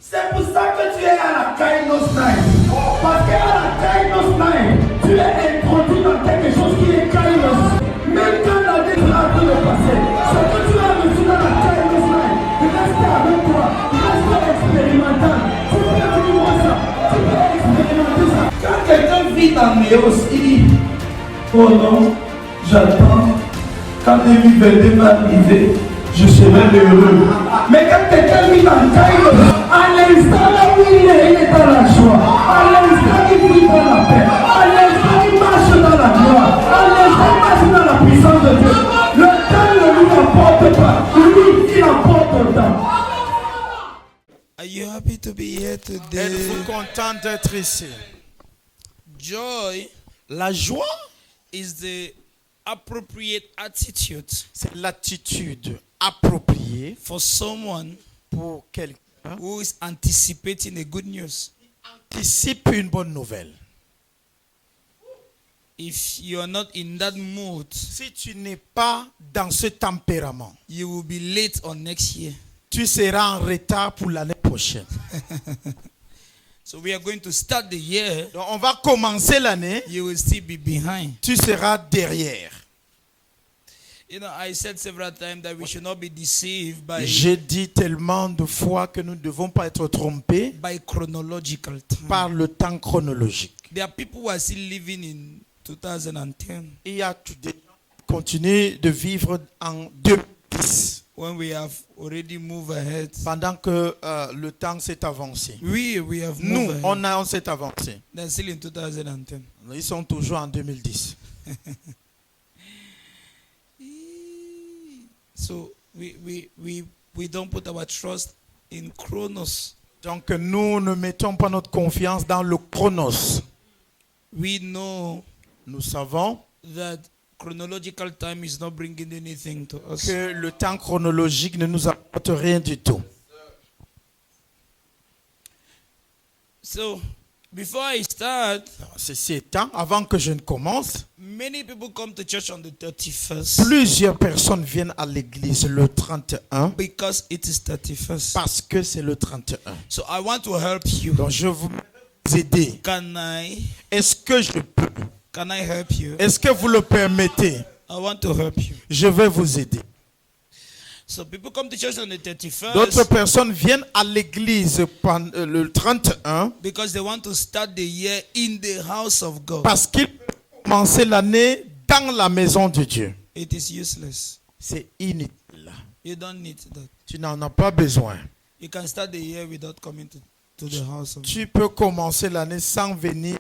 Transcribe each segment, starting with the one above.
C'est pour ça que tu es à la Kainos Night. Parce qu'à la Kainos Night, tu es introduit dans quelque chose qui est Kainos. Même quand la vie est en train de passer, ce que tu as reçu dans la Kainos Night, reste avec toi, reste expérimental. Tu peux vivre ça, tu peux expérimenter ça. Quand quelqu'un vit dans Néos, il dit, oh non, j'attends. Quand 2022 va arriver, je serai heureux. Mais quand quelqu'un vit dans Kairos, à l'instant là où il est dans la joie. À l'instant il vit dans la paix. À l'instant il marche dans la gloire. À l'instant il marche dans la puissance de Dieu. Le temps ne lui apporte pas. Lui, il apporte le temps. Are you happy to be here today? Êtes-vous content d'être ici? Joy La joie, is the appropriate attitude c'est l'attitude appropriée for someone pour quelqu'un who is anticipating a good news. qui anticipe une bonne nouvelle. If you're not in that mood, Si tu n'es pas dans ce tempérament, you will be late on next year. tu seras en retard pour l'année prochaine. So we are going to start the year. Donc on va commencer l'année, You will still be behind. tu seras derrière. You know, I said several times that we should not be deceived J'ai dit tellement de fois que nous ne devons pas être trompés by chronological time. par le temps chronologique. There are people who are still living in 2010 Il y a des gens qui continuent de vivre en 2010 when we have already moved ahead. pendant que le temps s'est avancé. We have Nous, moved ahead. on s'est avancé. They're still in 2010. Ils sont toujours en 2010. So we don't put our trust in chronos. Donc nous ne mettons pas notre confiance dans le chronos. We know Nous savons that chronological time is not bringing anything to us. que le temps chronologique ne nous apporte rien du tout. So before I start, Ceci étant, avant que je ne commence, many people come to church on the 31st plusieurs personnes viennent à l'église le 31 because it is 31st. parce que c'est le 31. So I want to help you. Donc je vous aider. Est-ce que je peux? Can I help you? Est-ce que vous le permettez? I want to help you. Je vais vous aider. So people come to church on the D'autres 31st personnes viennent à l'église le 31 because they want to start the year in the house of God. parce qu'ils peuvent commencer l'année dans la maison de Dieu. It is useless. C'est inutile. You don't need that. Tu n'en as pas besoin. You can start the year without coming to the house of God. Tu peux commencer l'année sans venir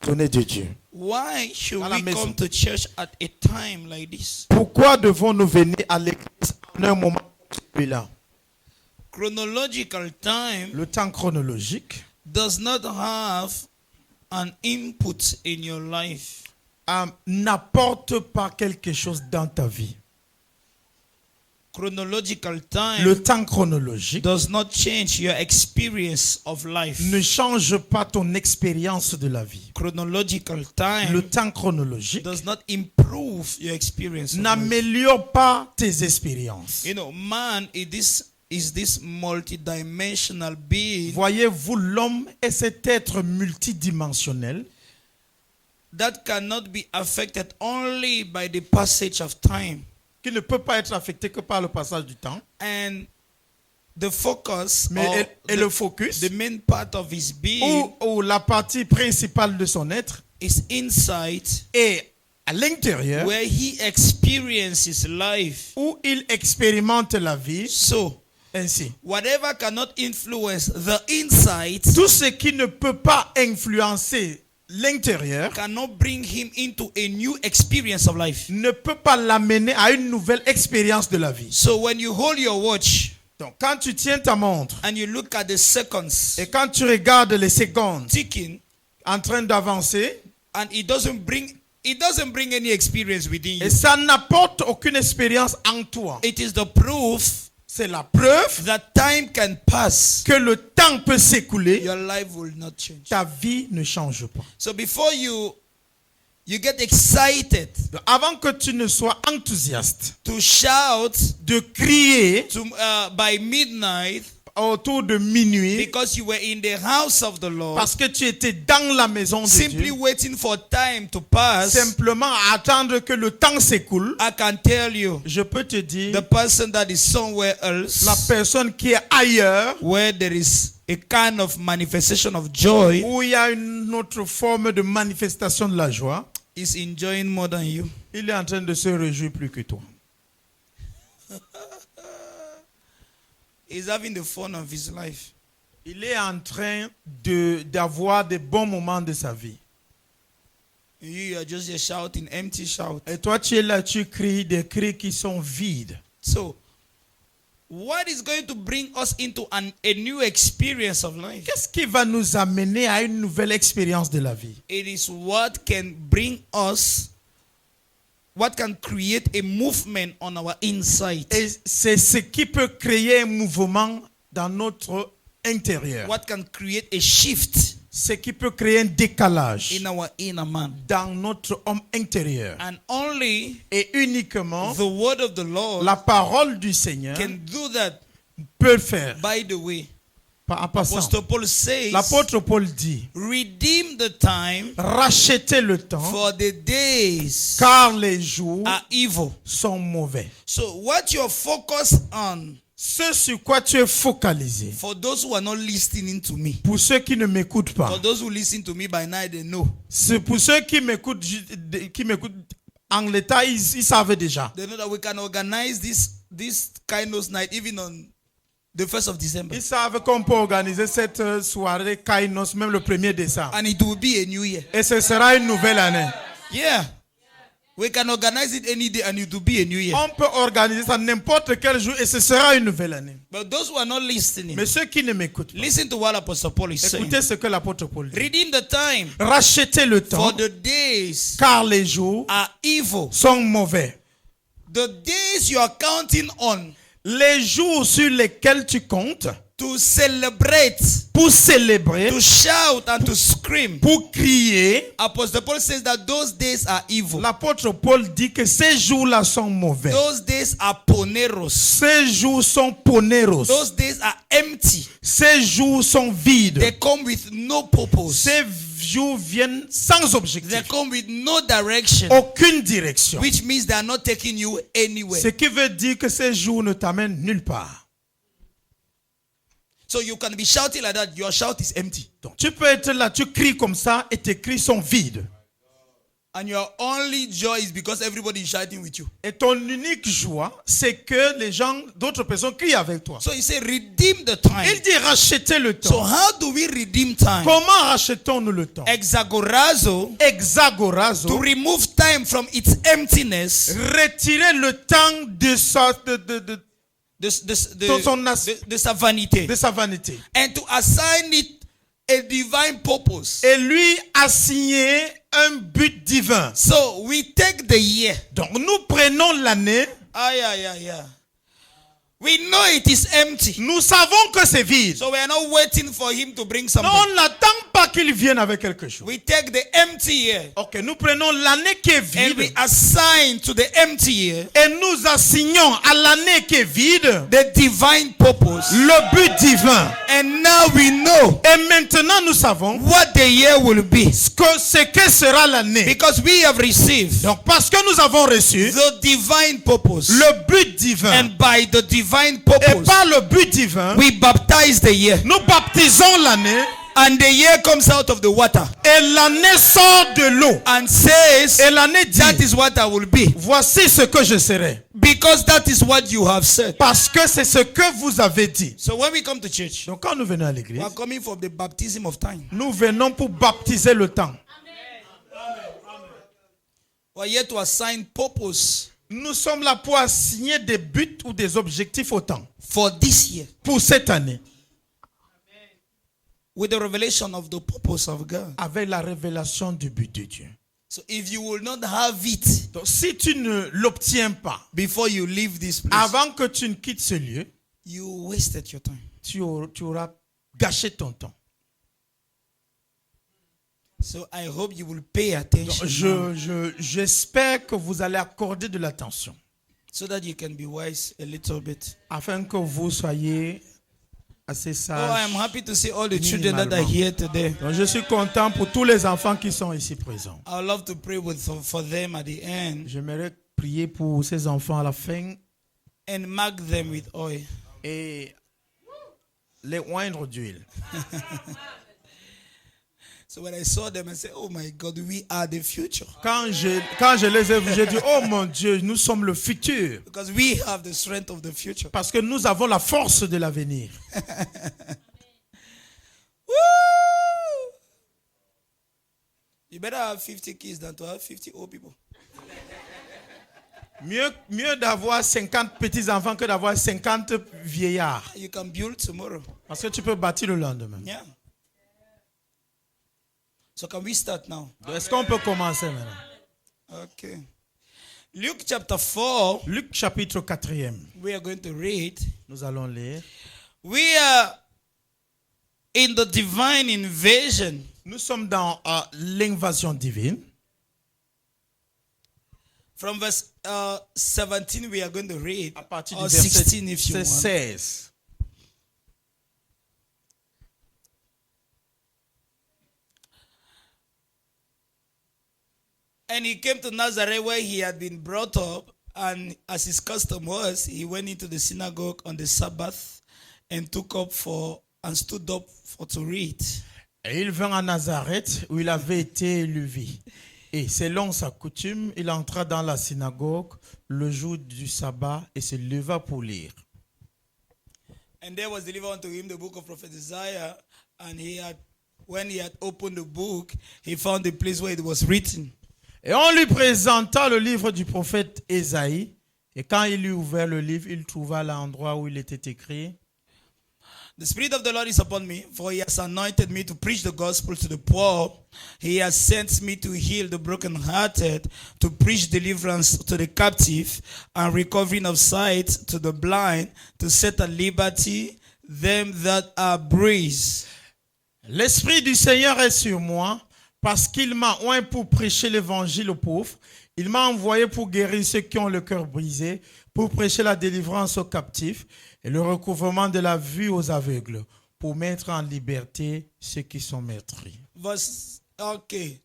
donner de Dieu. Why should Dans la we maison. come to church at a time like this? Pourquoi devons-nous venir à l'église en un moment comme celui-là? Chronological time Le temps chronologique does not have an input in your life. n'apporte pas quelque chose dans ta vie. Chronological time Le temps chronologique does not change your experience of life. ne change pas ton expérience de la vie. Chronological Le time temps chronologique does not improve your experience of life. n'améliore pas tes expériences. You know, man is this multidimensional being Voyez-vous, l'homme est cet être multidimensionnel that cannot be affected only by the passage of time. qui ne peut pas être affecté que par le passage du temps. And the focus Mais le focus, the main part of his being ou la partie principale de son être, is inside, est à l'intérieur where he experiences life. où il expérimente la vie. So, Ainsi, whatever cannot influence the inside tout ce qui ne peut pas influencer l'intérieur cannot bring him into a new experience of life. ne peut pas l'amener à une nouvelle expérience de la vie. So when you hold your watch Donc, quand tu tiens ta montre and you look at the seconds et quand tu regardes les secondes ticking, en train d'avancer, and it doesn't bring any experience within you, et ça n'apporte aucune expérience en toi, it is the proof c'est la preuve that time can pass. que le temps peut s'écouler, Your life will not change. ta vie ne change pas. So before you get excited Donc, avant que tu ne sois enthousiaste to shout de crier by midnight autour de minuit, because you were in the house of the Lord, parce que tu étais dans la maison de simply Dieu, waiting for time to pass, simplement à attendre que le temps s'écoule, I can tell you, je peux te dire, the person that is somewhere else, la personne qui est ailleurs, where there is a kind of manifestation of joy, où il y a une autre forme de manifestation de la joie, is enjoying more than you. il est en train de se réjouir plus que toi. He's having the fun of his life. Il est en train d'avoir des bons moments de sa vie. You are just here shouting, empty shout. Et toi, tu es là, tu cries des cris qui sont vides. So, what is going to bring us into a new experience of life? Qu'est-ce qui va nous amener à une nouvelle expérience de la vie? It is what can bring us, what can create a movement on our inside. Et c'est ce qui peut créer un mouvement dans notre intérieur. What can create a shift Ce qui peut créer un décalage in our inner man. dans notre homme intérieur. And only Et uniquement the word of the Lord la parole du Seigneur can do that. peut le faire. By the way, En passant, Apostle Paul says, l'apôtre Paul dit, redeem the time, rachetez le temps, for the days car les jours are evil. sont mauvais. So what you're focused on, Ce sur quoi tu es focalisé, for those who are not listening to me, pour ceux qui ne m'écoutent for pas, those who listen to me by night, they know. c'est pour ceux qui m'écoutent en l'état, ils savent déjà. They know that we can organize this Kainos night even on the 1st of December. Ils savent qu'on peut organiser cette soirée Kainos même le 1er décembre. And it will be a new year. Et ce sera une nouvelle année. Yeah. We can organize it any day and it will be a new year. On peut organiser ça n'importe quel jour et ce sera une nouvelle année. But those who are not listening, Mais ceux qui ne m'écoutent pas, listen to what Apostle Paul is saying. écoutez ce que l'apôtre Paul dit. Redeem the time, Rachetez le temps, for the days car les jours are evil. sont mauvais. The days you are counting on Les jours sur lesquels tu comptes to celebrate, pour célébrer, to shout and to scream. pour crier, Apostle Paul says that those days are evil. l'apôtre Paul dit que ces jours-là sont mauvais. Those days are poneros. Ces jours sont poneros. Those days are empty. Ces jours sont vides. They come with no purpose. Ces jours viennent sans They objectif. come with no direction, Aucune direction. which means they are not taking you anywhere. Ce qui veut dire que ces jours ne t'amènent nulle part. So you can be shouting like that. Your shout is empty. Donc, tu peux être là, tu cries comme ça et tes cris sont vides. And your only joy is because everybody is shouting with you. Et ton unique joie, c'est que les gens, d'autres personnes crient avec toi. So he said, redeem the time. Il dit rachetez le So temps. how do we redeem time? Comment rachetons-nous le temps? Exagorazo, to Exagorazo, remove time from its emptiness, retirer le temps de sa de sa vanité, de sa vanité. and to assign it a divine purpose. Et lui assigner un but divin. So we take the year. Donc nous prenons l'année. We know it is empty. Nous savons que c'est vide. So we are not waiting for him to bring Non, something. on n'attend pas qu'il vienne avec quelque chose. We take the empty year Ok, nous prenons l'année qui est and we vide assign to the empty year et nous assignons à l'année qui est vide the divine purpose. le but divin. And now we know Et maintenant nous savons what the year will be, ce que sera l'année. because we have received Donc parce que nous avons reçu the divine purpose, le but divin and by the divine et purpose par le but divin, we baptize the year, nous baptisons l'année and the year comes out of the water et l'année sort de l'eau. and says, Et l'année that dit, is what I will be, voici ce que je serai. because that is what you have said. Parce que c'est ce que vous avez dit. So when we come to church, Donc quand nous venons à we l'église, are coming for the baptism of time. nous venons pour baptiser le temps. We are here to assign purpose Nous sommes là pour assigner des buts ou des objectifs au temps. for this year Pour cette année. with the revelation of the purpose of God. Avec la révélation du but de Dieu. So if you will not have it Donc si tu ne l'obtiens pas before you leave this place, avant que tu ne quittes ce lieu, you wasted your time. tu auras gâché ton temps. So I hope you will pay attention now, J'espère que vous allez accorder de l'attention so that you can be wise a little bit. afin que vous soyez assez Oh, I am sages. happy to see all the children that are here today. Donc, je suis content pour tous les enfants qui sont ici présents. I would love to pray for them at the end J'aimerais prier pour ces enfants à la fin and mark them with oil. et les oindre d'huile. So when I saw them, I said, oh my God, we are the future. Quand je les ai vus, j'ai dit, oh mon Dieu, nous sommes le futur. Because we have the strength of the future. Parce que nous avons la force de l'avenir. Woo! You better have 50 kids than to have 50 old people. Mieux d'avoir 50 petits-enfants que d'avoir 50 vieillards. You can build tomorrow. Parce que tu peux bâtir le lendemain. Yeah. So can we start now? Est-ce qu'on peut commencer maintenant? Okay. Luke chapter 4, Luc chapitre 4e. we are going to read. Nous allons lire. We are in the divine invasion. Nous sommes dans l'invasion divine. From verse 17, we are going to read. À partir Or du verset 16 if you want. 16. And he came to Nazareth where he had been brought up. And as his custom was, he went into the synagogue on the Sabbath and stood up to read. Et il vint à Nazareth où il avait été élevé. Et selon sa coutume, il entra dans la synagogue le jour du sabbat et se leva pour lire. And there was delivered unto him the book of prophet Isaiah. And when he had opened the book, he found the place where it was written. Et on lui présenta le livre du prophète Ésaïe. Et quand il eut ouvert le livre, il trouva l'endroit où il était écrit. The Spirit of the Lord is upon me, for he has anointed me to preach the gospel to the poor. He has sent me to heal the brokenhearted, to preach deliverance to the captive, and recovering of sight to the blind, to set at liberty them that are bruised. L'Esprit du Seigneur est sur moi, parce qu'il m'a oint pour prêcher l'évangile aux pauvres. Il m'a envoyé pour guérir ceux qui ont le cœur brisé, pour prêcher la délivrance aux captifs et le recouvrement de la vue aux aveugles, pour mettre en liberté ceux qui sont meurtris.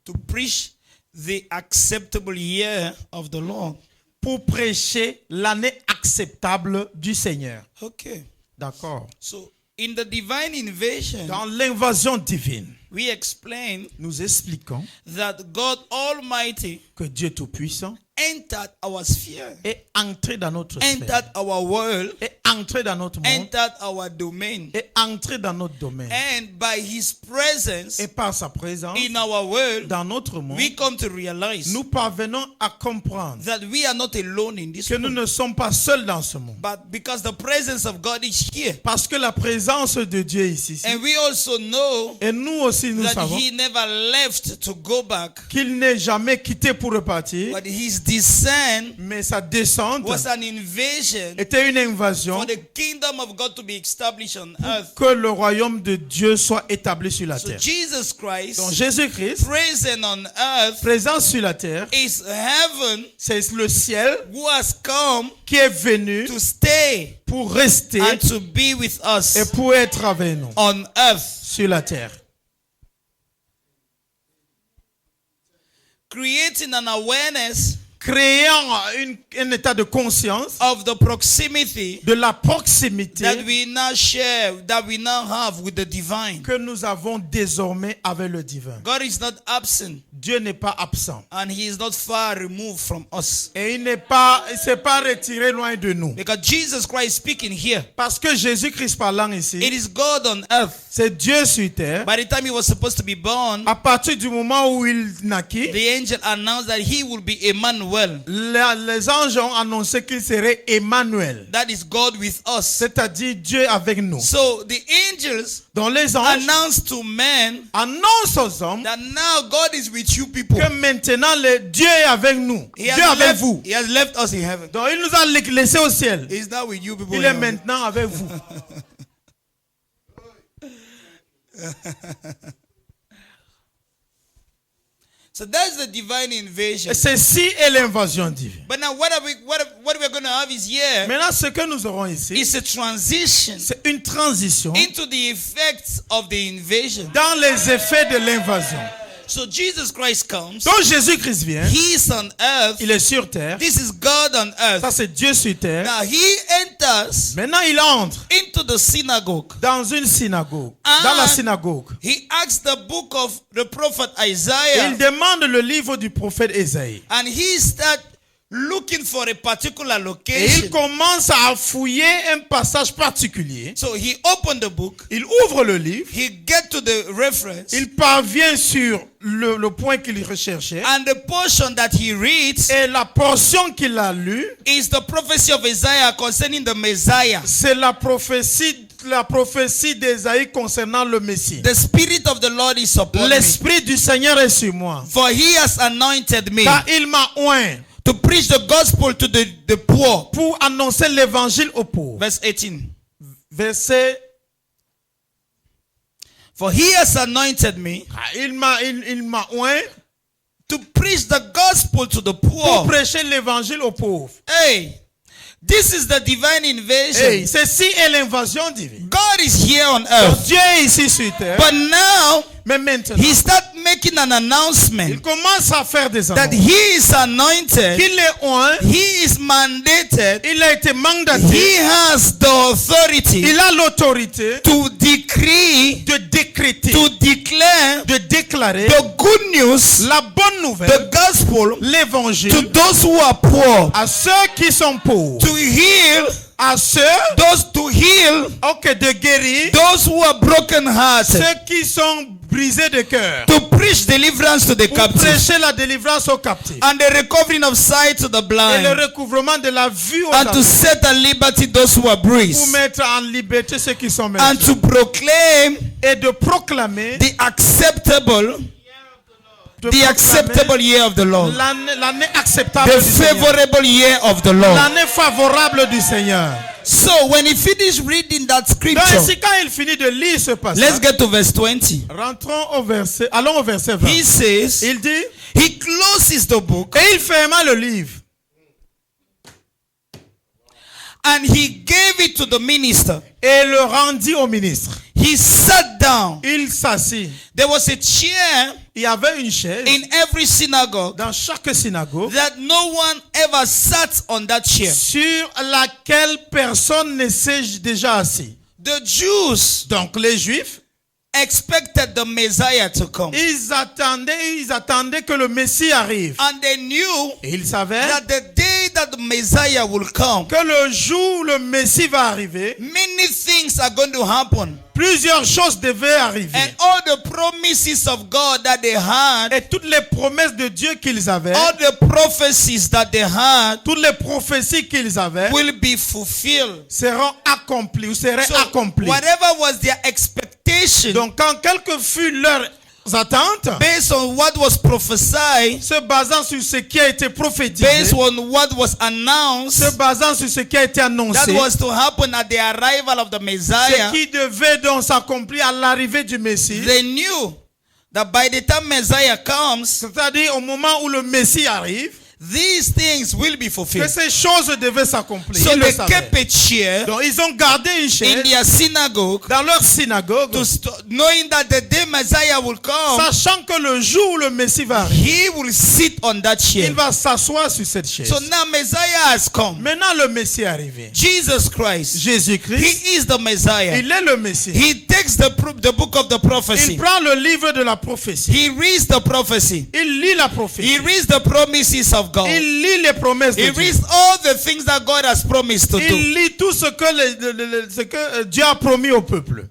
To preach the acceptable year of the Lord. Pour prêcher l'année acceptable du Seigneur. Okay. D'accord. So, in the divine invasion, Dans l'invasion divine, we explain nous expliquons that God Almighty que Dieu Tout-Puissant entered our sphere, est entré dans notre sphère, entered our world, est entré dans notre monde, entered our domain. est entré dans notre domaine. And by his presence Et par sa présence, in our world, dans notre monde, we come to realize nous parvenons à comprendre that we are not alone in this que nous world. ne sommes pas seuls dans ce monde. But because the presence of God is here. Parce que la présence de Dieu est ici. And we also know Et nous aussi, nous that savons he never left to go back. qu'il n'est jamais quitté pour repartir, But his descent mais sa descente was an invasion était une invasion for the kingdom of God to be established on earth. que le royaume de Dieu soit établi sur la So terre. Jesus Christ, Donc Jésus-Christ, present on earth, présent sur la terre, is heaven c'est le ciel who has come qui est venu to stay pour rester and to be with us et pour être avec nous on earth, sur la terre. creating an awareness Créant un état de conscience of the proximity de la proximité that we now share, that we now have with the divine. que nous avons désormais avec le divin. God is not absent Dieu n'est pas absent. and he is not far removed from us. Et il s'est pas retiré loin de nous. Because Jesus Christ speaking here, Parce que Jésus-Christ parlant ici, it is God on earth. c'est Dieu sur terre. By the time he was supposed to be born, À partir du moment où il naquit, the angel announced that he will be Emmanuel. les anges ont annoncé qu'il serait Emmanuel. That is God with us. C'est-à-dire Dieu avec nous. So the angels Donc les anges announced to men annoncent aux hommes that now God is with you people. que maintenant Dieu est avec nous. He Dieu has est avec left, vous. he has left us in heaven. Donc il nous a laissés au ciel. He is now with you people. Il in est heaven. maintenant avec vous. So So that's the divine invasion. Ceci est l'invasion divine. But now what we're going to have is here Maintenant, ce que nous aurons ici, is a transition c'est une transition into the effects of the invasion. dans les effets de l'invasion. So Jesus Christ comes. Donc Jésus-Christ vient, He is on earth. il est sur terre. This is God on earth. Ça, c'est Dieu sur terre. Now he enters Maintenant, il entre into the synagogue. dans une synagogue, Ah. dans la synagogue. He asks the book of the prophet Il Isaiah, demande le livre du prophète Ésaïe. and he starts looking for a particular Et il location. commence à fouiller un passage particulier. So he opened the book. Il ouvre le livre. He get to the reference, Il parvient sur le point qu'il recherchait. and the portion that he reads Et la portion qu'il a lue, is the prophecy of Isaiah concerning the Messiah. c'est la prophétie d'Ésaïe concernant le Messie. The Spirit of the Lord is upon me, L'Esprit du Seigneur est sur moi. for he has anointed me Car il m'a oint to preach the gospel to the poor. pour annoncer l'évangile aux pauvres. Verse 18. Verset, For he has anointed me il m'a oint to preach the gospel to the pour poor. prêcher l'évangile aux pauvres. Hey, this is the divine invasion. Hey, ceci est l'invasion divine. God is here on Donc, earth. Dieu est ici sur terre. But now Mais maintenant, he starts making an il announcement commence à faire des that annonces. he is anointed, Qu'il est oint, he is mandated, il a été mandaté, he has the authority il a l'autorité to decree, de décréter, to declare de déclarer the good news, la bonne nouvelle, the gospel to l'évangile those who are poor, à ceux qui sont pauvres, to heal à ceux, to heal de guérir those who are broken hearted, ceux qui sont brisés de cœur, to preach deliverance to the pour captives, prêcher la délivrance aux captifs and the recovering of sight to the et le blind, recouvrement de la vue aux and to aveugles, set at liberty those who are pour bruised, mettre en liberté ceux qui sont and menacés to proclaim et de proclamer the acceptable year of the Lord, l'année acceptable the du Seigneur, favorable year of the Lord. l'année favorable du Seigneur. So when he finished reading that Donc scripture, ainsi, quand il finit de lire ce let's passage, get to verse 20. allons au verset 20. He says, Il dit, he closes the book et il ferma le livre and he gave it to the minister. et le rendit au ministre. He sat down. Il s'assit. There was a chair Il y avait une chaise in every synagogue dans chaque synagogue that no one ever sat on that chair. sur laquelle personne ne s'est déjà assis. The Jews Donc les Juifs, expected the Messiah to come. ils attendaient que le Messie arrive. And they knew Et ils savaient that the day that the Messiah will come, que le jour où le Messie va arriver, many things are going to happen. plusieurs choses devaient arriver. And all the promises of God that they had, Et toutes les promesses de Dieu qu'ils avaient, all the prophecies that they had, toutes les prophéties qu'ils avaient, will be fulfilled. seront accomplies ou seraient So accomplies. whatever was their expectation, Donc quand quelle que fut leur attentes, based on what was prophesied, se basant sur ce qui a été based prophétisé, on what was announced, se basant sur ce qui a été that annoncé, was to happen at the arrival of the ce Messiah, qui devait donc s'accomplir à l'arrivée du Messie, they knew that by the time Messiah comes, c'est-à-dire au moment où le Messie arrive, these things will be que fulfilled. ces choses devaient s'accomplir. So Ils le they savaient. kept a chair Donc ils ont gardé une in chaise their synagogue, dans leur synagogue, knowing that the day Messiah will come, sachant que le jour où le Messie va arriver, he will sit on that chair. il va s'asseoir sur cette chaise. So now Messiah has come. Maintenant le Messie est arrivé. Jesus Christ, Jésus-Christ, he is the Messiah. il est le Messie. He takes the book of the Il prophecy. prend le livre de la prophétie. He reads the prophecy. Il lit la He prophétie. reads the promises of God. Il lit les promesses de He Dieu. reads all the things that God has promised to do. Il lit tout ce que Dieu a promis au peuple.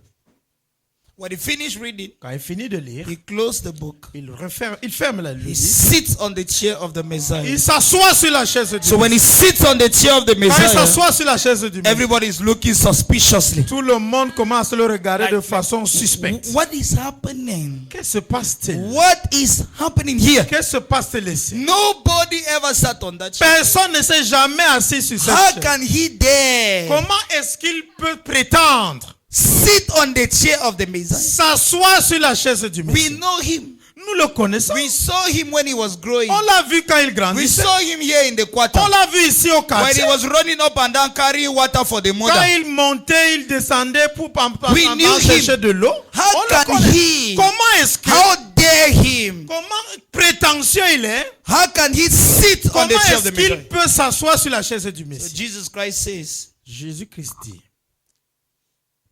When he finished reading, Quand il finit de lire, he closed the book. il ferme le He livre. sits on the chair of the Messiah. Il s'assoit sur la chaise du So when he sits on the chair of the Quand il Messiah, s'assoit sur la chaise du Messie, everybody is looking suspiciously. tout le monde commence à le regarder de façon suspecte. What is happening? Qu'est-ce se passe-t-il? What is happening here? Qu'est-ce se passe-t-il ici? Nobody ever sat on that chair. Personne ne s'est jamais assis sur cette How chaise. can he dare Comment est-ce qu'il peut prétendre sit on the chair of the Messiah? s'asseoir sur la chaise du We Messie? know him. Nous Nous le connaissons. We saw him when he was growing. On l'a vu quand il We grandissait. saw him here in the quarter. On l'a vu ici au When quartier. he was running up and down carrying water for the Quand mother. il montait, il descendait pour We knew chercher de l'eau. How On le can connaît. he? Comment est-ce que, How dare him? comment prétentieux il est? How can he sit on Comment the chair of est-ce the qu'il Messiah? peut s'asseoir sur la chaise du So Messie? Jesus Christ says, Jésus-Christ dit,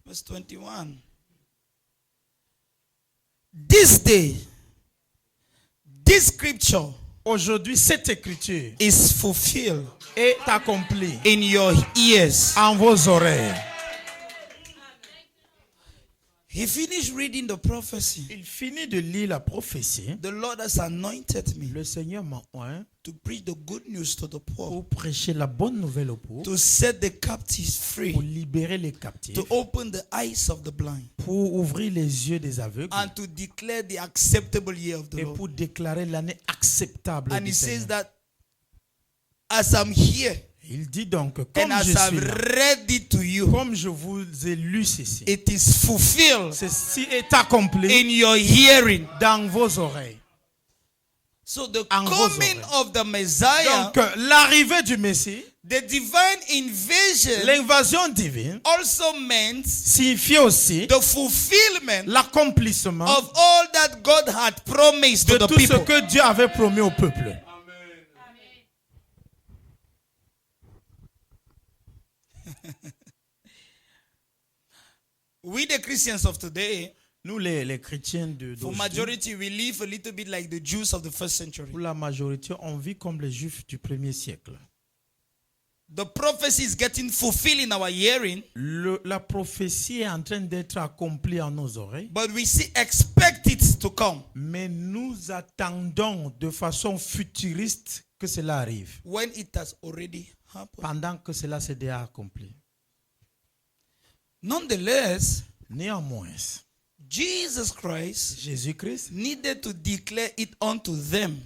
verse 21. This day, this scripture aujourd'hui, cette écriture is fulfilled est accomplie in your ears. en vos oreilles. He finished reading the prophecy. Il finit de lire la prophétie. The Lord has anointed me Le Seigneur m'a oint to preach the good news to the poor, pour prêcher la bonne nouvelle aux pauvres, to set the captives pour free, libérer les captifs, to open the eyes of the blind, pour ouvrir les yeux des aveugles and to declare the acceptable year of the et Lord. pour déclarer l'année acceptable And du he says Seigneur. that as I'm here Il dit donc, and comme as je I've suis là, read it to you, comme je vous ai lu ceci, it is fulfilled ceci est accompli in your hearing. dans vos oreilles. So the En vos coming oreilles. of the Messiah, Donc, l'arrivée du Messie, the divine invasion, l'invasion divine, also meant signifie aussi the fulfillment l'accomplissement of all that God had promised de to the tout ce people. que Dieu avait promis au peuple. We, the Christians of today, Nous, les chrétiens for d'aujourd'hui, majority, we live a little bit like the Jews of the first century. pour la majorité, on vit comme les Juifs du 1er siècle. The prophecy is getting fulfilled in our hearing, La prophétie est en train d'être accomplie en nos oreilles, but we still expect it to come. mais nous attendons de façon futuriste que cela arrive, When it has already happened. pendant que cela s'est déjà accompli. Nonetheless, Néanmoins, Jesus Christ Jésus-Christ needed to declare it unto them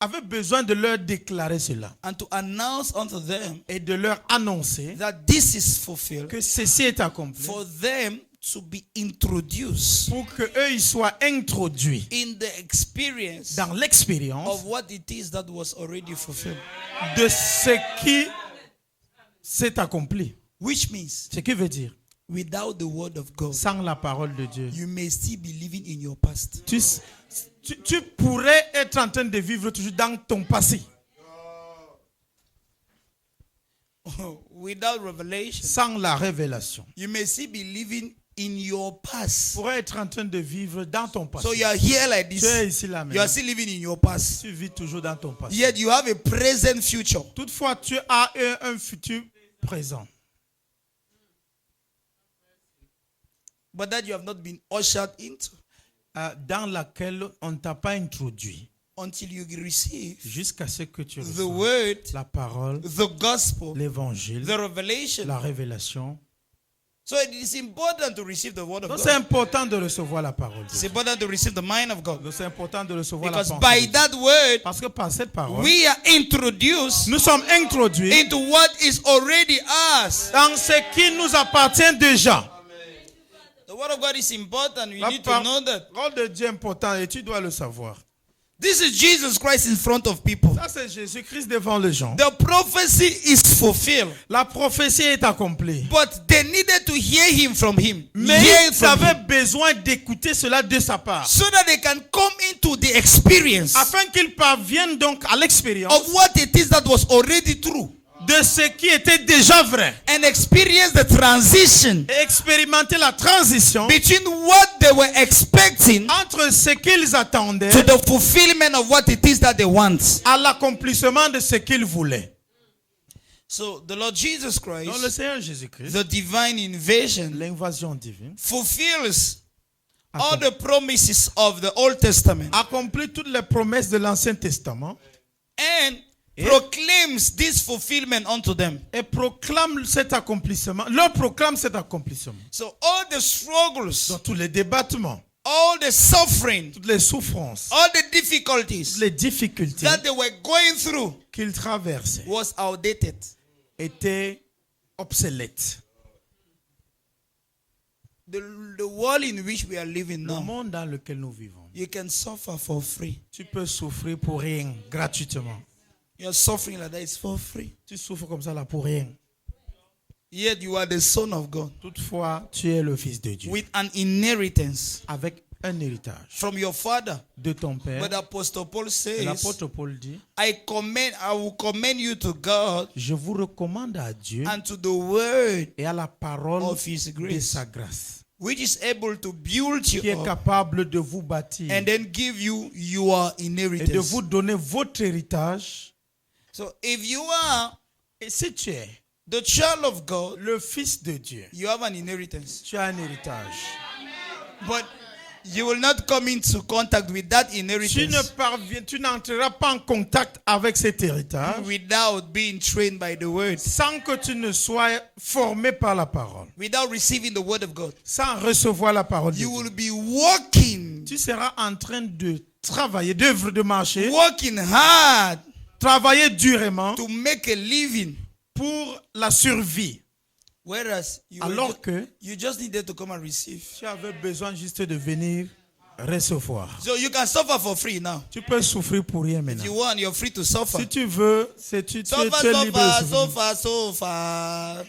avait besoin de leur déclarer cela and to announce unto them et de leur annoncer that this is fulfilled que ceci est accompli for them to be introduced pour qu'eux ils soient introduits in the experience dans l'expérience of what it is that was already fulfilled. de ce qui s'est accompli. Which means, Ce qui veut dire, without the word of God, sans la parole de Dieu, you may still be living in your past. tu pourrais être en train de vivre toujours dans ton passé. Without revelation, Sans la révélation, you may still be living in your past. tu pourrais être en train de vivre dans ton passé. So you are here like Tu es this. ici là You are maintenant. still living in your past. Tu vis toujours dans ton passé. Yet you have a present future. Toutefois, tu as un futur présent. But that you have not been ushered into Dans laquelle on ne t'a pas introduit until you receive jusqu'à ce que tu the reçois word, la parole, the gospel, l'évangile, the revelation. la révélation. So it is important to receive the word of Donc c'est God. important de recevoir la parole de It's Dieu. important to receive the mind of God. Donc c'est important de recevoir la Because pensée by de Dieu. that word, Parce que par cette parole, we are introduced nous sommes introduits into what is already ours. dans ce qui nous appartient déjà. The word of God is important. We La need to know that. parole de Dieu est importante et tu dois le savoir. This is Jesus Christ in front of people. Ça c'est Jésus-Christ devant les gens. The prophecy is fulfilled. La prophétie est accomplie. But they needed to hear him from him. Mais Hear ils from avaient him. besoin d'écouter cela de sa part. So that they can come into the experience Afin qu'ils parviennent donc à l'expérience of what it is that was already true. de ce qui était déjà vrai. And experience the transition Et expérimenter la transition between what they were expecting entre ce qu'ils attendaient to the fulfillment of what it is that they want. à l'accomplissement de ce qu'ils voulaient. So the Lord Jesus Donc le Christ, Seigneur Jésus-Christ, the divine invasion, l'invasion divine, fulfills all the promises of the Old Testament accomplit toutes les promesses de l'Ancien Testament and proclaims this fulfillment unto them. et proclame cet accomplissement, leur proclame cet accomplissement. So all the struggles, Dans tous les débattements, all the suffering, toutes les souffrances, all the difficulties toutes les difficultés that they were going through qu'ils traversaient was outdated. étaient obsolètes. The world in which we are living Le now, monde dans lequel nous vivons. You can suffer for free. Tu peux souffrir pour rien, gratuitement. You're suffering like that, it's for free. Tu souffres comme ça là pour rien. Yet you are the son of God. Toutefois, tu es le fils de Dieu. With an inheritance Avec un héritage from your father. de ton père. But Apostle Paul says, L'apôtre Paul dit, I will commend you to God je vous recommande à Dieu and to the word et à la parole of His de grace, sa grâce, which is able to build qui you est up capable de vous bâtir and then give you your et de inheritance. vous donner votre héritage. So if you are Et si tu es the child of God, le fils de Dieu, you have an inheritance. tu as un héritage. But you will not come into contact with that inheritance Tu n'entreras pas en contact avec cet héritage without being trained by the word, sans que tu ne sois formé par la parole, without receiving the word of God. sans recevoir la parole de You Dieu. will be working Tu seras en train de travailler, d'œuvre, de marcher, working hard travailler durement to make a living, pour la survie. whereas Alors que you just needed to come and receive. tu avais besoin juste de venir recevoir. So you can suffer for free now. Tu peux souffrir pour rien If maintenant. you want, you're free to suffer. Si tu veux, tu es libre de Suffer, souffrir. suffer.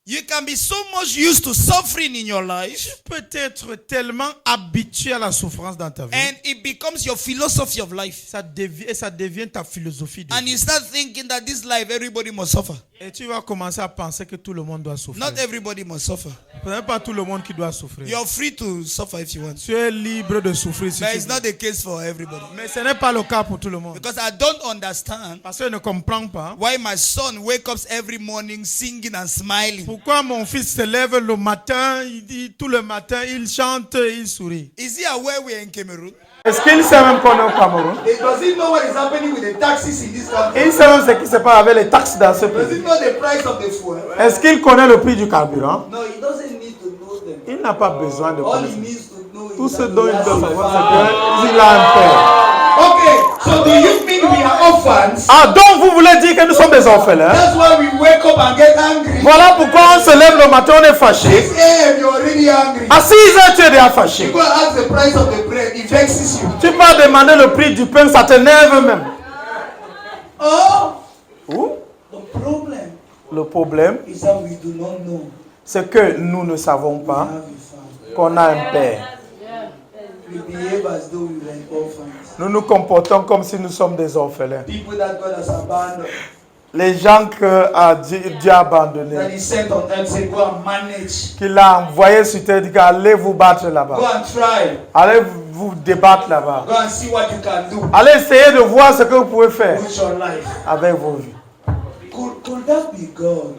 You can be so much used to suffering in your life, Tu peux être tellement habitué à la souffrance dans ta vie. and it becomes your philosophy of life. Ça devient ta philosophie de And vie. you start thinking that this life, everybody must suffer. Et tu vas commencer à penser que tout le monde doit souffrir. Not everybody must suffer. Ce n'est pas tout le monde qui doit souffrir. You're free to suffer if you want. Tu es libre de souffrir si But tu it's veux. not the case for everybody. Mais ce n'est pas le cas pour tout le monde. Because I don't understand Parce que je ne comprends pas why my son wakes up every morning singing and smiling. pourquoi mon fils se lève le matin, il dit tout le matin, il chante, il sourit. Is he aware we are in Cameroon? Est-ce qu'il sait même qu'on est au Cameroun? Does he know what is happening with the taxes in this country? Il sait même ce qui se passe avec les taxes dans ce Does pays. he know the price of the fuel? Est-ce qu'il connaît le prix du carburant? No, he doesn't need to know them. Il n'a pas besoin de All he connaître. needs to know is Tout ce that dont he il has doit a savoir, father. c'est qu'il a un père. Okay, so do you mean we are orphans? Ah, donc vous voulez dire que nous sommes des orphelins? That's why we wake up and get angry. Voilà pourquoi on se lève le matin, on est fâché. 6 a.m. you're already angry. À 6 heures, tu es déjà fâché. You go ask the price of the bread, it vexes you. Tu vas demander le prix du pain, ça t'énerve même. Oh, Ou? the problem Le problème, is that we do not know c'est que nous ne savons we pas have a father. qu'on a un père. We behave as though we were orphans. Nous nous comportons comme si nous sommes des orphelins. People that God has abandoned, Les gens que Dieu a abandonnés, that He sent on earth, say, go and manage, qu'il a envoyé sur terre, dit allez vous battre go là-bas. and try, Allez vous débattre là-bas. go and see what you can do Allez essayer de voir ce que vous pouvez faire with your life. avec vos vies. Could that be God?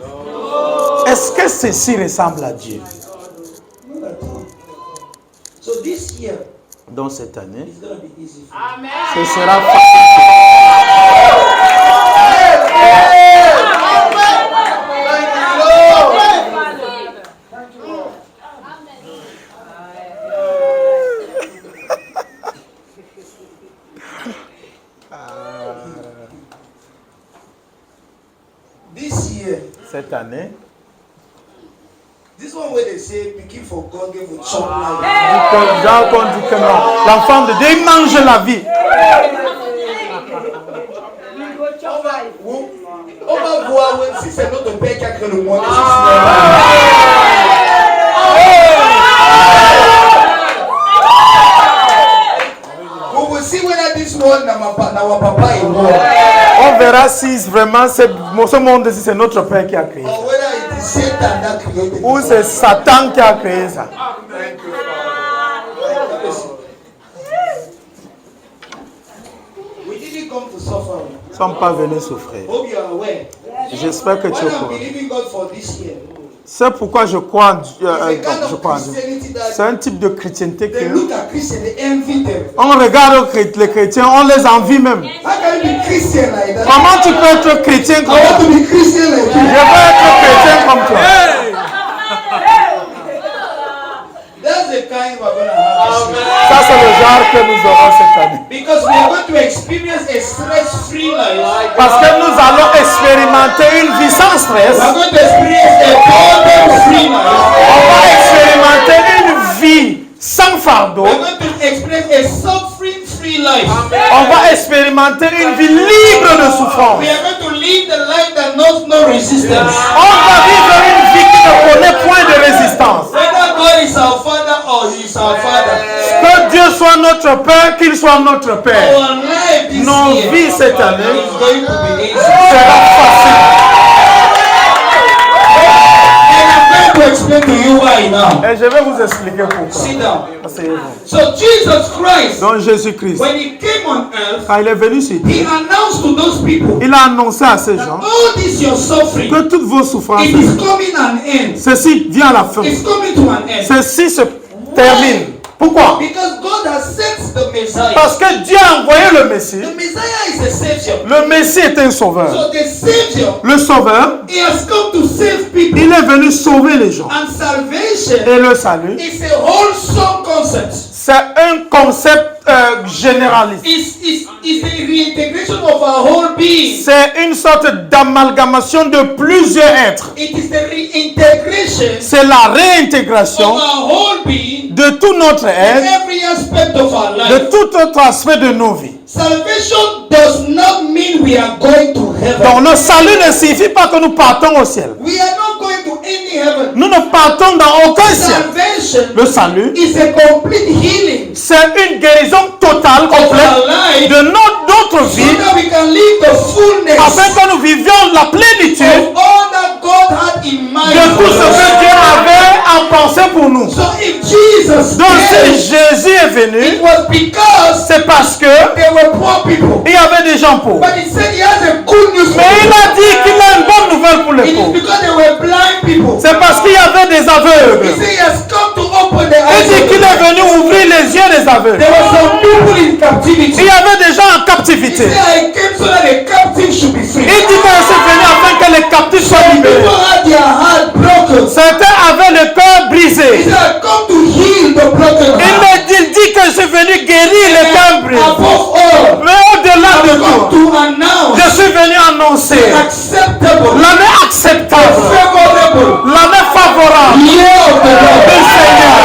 Est-ce que ceci ressemble à Dieu? Not at all. So this year Dans cette année, is going to be easy for you. ce sera facile. This year, Cette année, this one where they say, picking for God gave a chop life. les gens qu'on dit que non, l'enfant de Dieu il mange la vie. On va voir si c'est notre Père qui a créé le monde. We will see whether this one our papa is born, On verra si vraiment ce monde-ci c'est notre Père qui a créé ça. or whether it is Satan that created Ou it. c'est Satan qui a créé ça. We didn't come to suffer. Nous ne sommes pas venus souffrir. Hope you are aware. J'espère que tu es When au I'm courant. believing God for this year, C'est pourquoi je crois en Dieu. it's a kind Je of crois en Dieu. Christianity C'est that un type de chrétienté they que look at Christians, they envy them. on regarde les chrétiens, on les envie même. How can you be Christian like that? Comment tu peux être chrétien I comme want toi? to be Christian like Je you. veux être chrétien comme toi. That's the kind we're going to have this year. Ça, c'est le genre que nous aurons cette année. Because we are going to experience a stress-free life. Parce que nous allons expérimenter une vie sans stress. We are going to experience a problem-free life. On va expérimenter fardeau. We're going to experience a suffering-free life. On va expérimenter une vie libre de souffrance. We are going to live the life that knows no resistance. On va vivre une vie qui ne connaît point de résistance. Whether God is our Father or He is our Father. Que Dieu soit notre Père, qu'il soit notre Père. Our life this Nos year vies cette année is going to be easy. sera facile. And I'm going to explain to you why now. Et je vais vous expliquer pourquoi. Sit down. Asseyez-vous. So Jesus Christ, Donc Jésus-Christ, when He came on earth, quand il est venu sur He terre, announced to those people, il a annoncé à ces gens all this your suffering, que toutes vos souffrances, it is coming an end. ceci vient à la fin. It's coming to an end. Ceci se termine. Pourquoi? Because God has sent the Messiah. Parce que Dieu a envoyé le Messie. The Messiah is a savior. Le Messie est un sauveur. So the savior, Le sauveur, he has come to save people. il est venu sauver les gens. And salvation Et le salut, is a wholesome concept. c'est un concept généraliste. It's the reintegration of our whole being. C'est une sorte d'amalgamation de plusieurs êtres. It is the reintegration C'est la of réintégration our whole being de tout notre in être, every aspect of our de life. tout autre aspect de nos vies. Salvation does not mean we are going to heaven. Donc le salut ne signifie pas que nous partons au ciel. We are not going to any heaven. Nous ne partons dans aucun ciel. Salvation Le salut, is a complete healing c'est une guérison totale, of complète our life de notre so vie, that we can live the fullness afin que nous vivions la plénitude of all that God had in mind de for tout ce que us. Dieu avait en pensée pour nous. So if Jesus Donc came, si Jésus est it venu, was because c'est parce que they were poor people. il y avait des gens pauvres. But he said he has a good news for Mais il them. a dit qu'il a une bonne nouvelle pour les It is pauvres. because they were blind people. C'est parce qu'il y avait des He aveugles. said he has come to open the Il eyes dit of qu'il the est blind. venu ouvrir les yeux des aveugles. There were some people in captivity. Il y avait des gens en He captivité. said I came so that the captive should be free. Il dit que c'est venu afin que les captifs soient Some libérés. people had their heart broken. Certains avaient le cœur He brisé. said I come to heal the broken heart. Il dit que je suis venu guérir les cœurs brisés. Above all, Mais au-delà de I've come tout, to announce je suis venu annoncer acceptable, l'année acceptable, favorable l'année favorable year of the Lord. du Seigneur.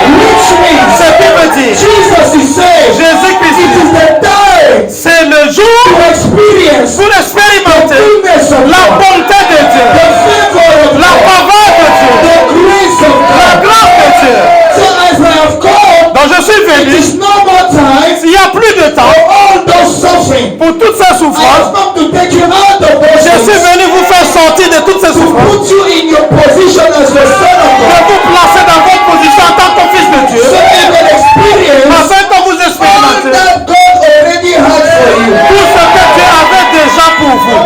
Which means Ce qui veut dire, Jesus is saying it Jésus-Christ, is the time c'est le to jour experience pour the expérimenter goodness of la God, bonté de Dieu, the favor of la God, faveur de Dieu, the grace of la God. grâce de Dieu. So as I have come, Donc je suis it venu, is no more time il n'y a plus de for temps all those suffering. pour toutes ces I have souffrances. come to take you out of those Je suis things, venu vous faire sortir de toutes ces to souffrances, put you in your position as the son of de God, vous placer dans votre position en tant que fils de Dieu, so you can experience afin que vous all expérimentez that God already had for you. tout ce que Dieu avait déjà pour vous.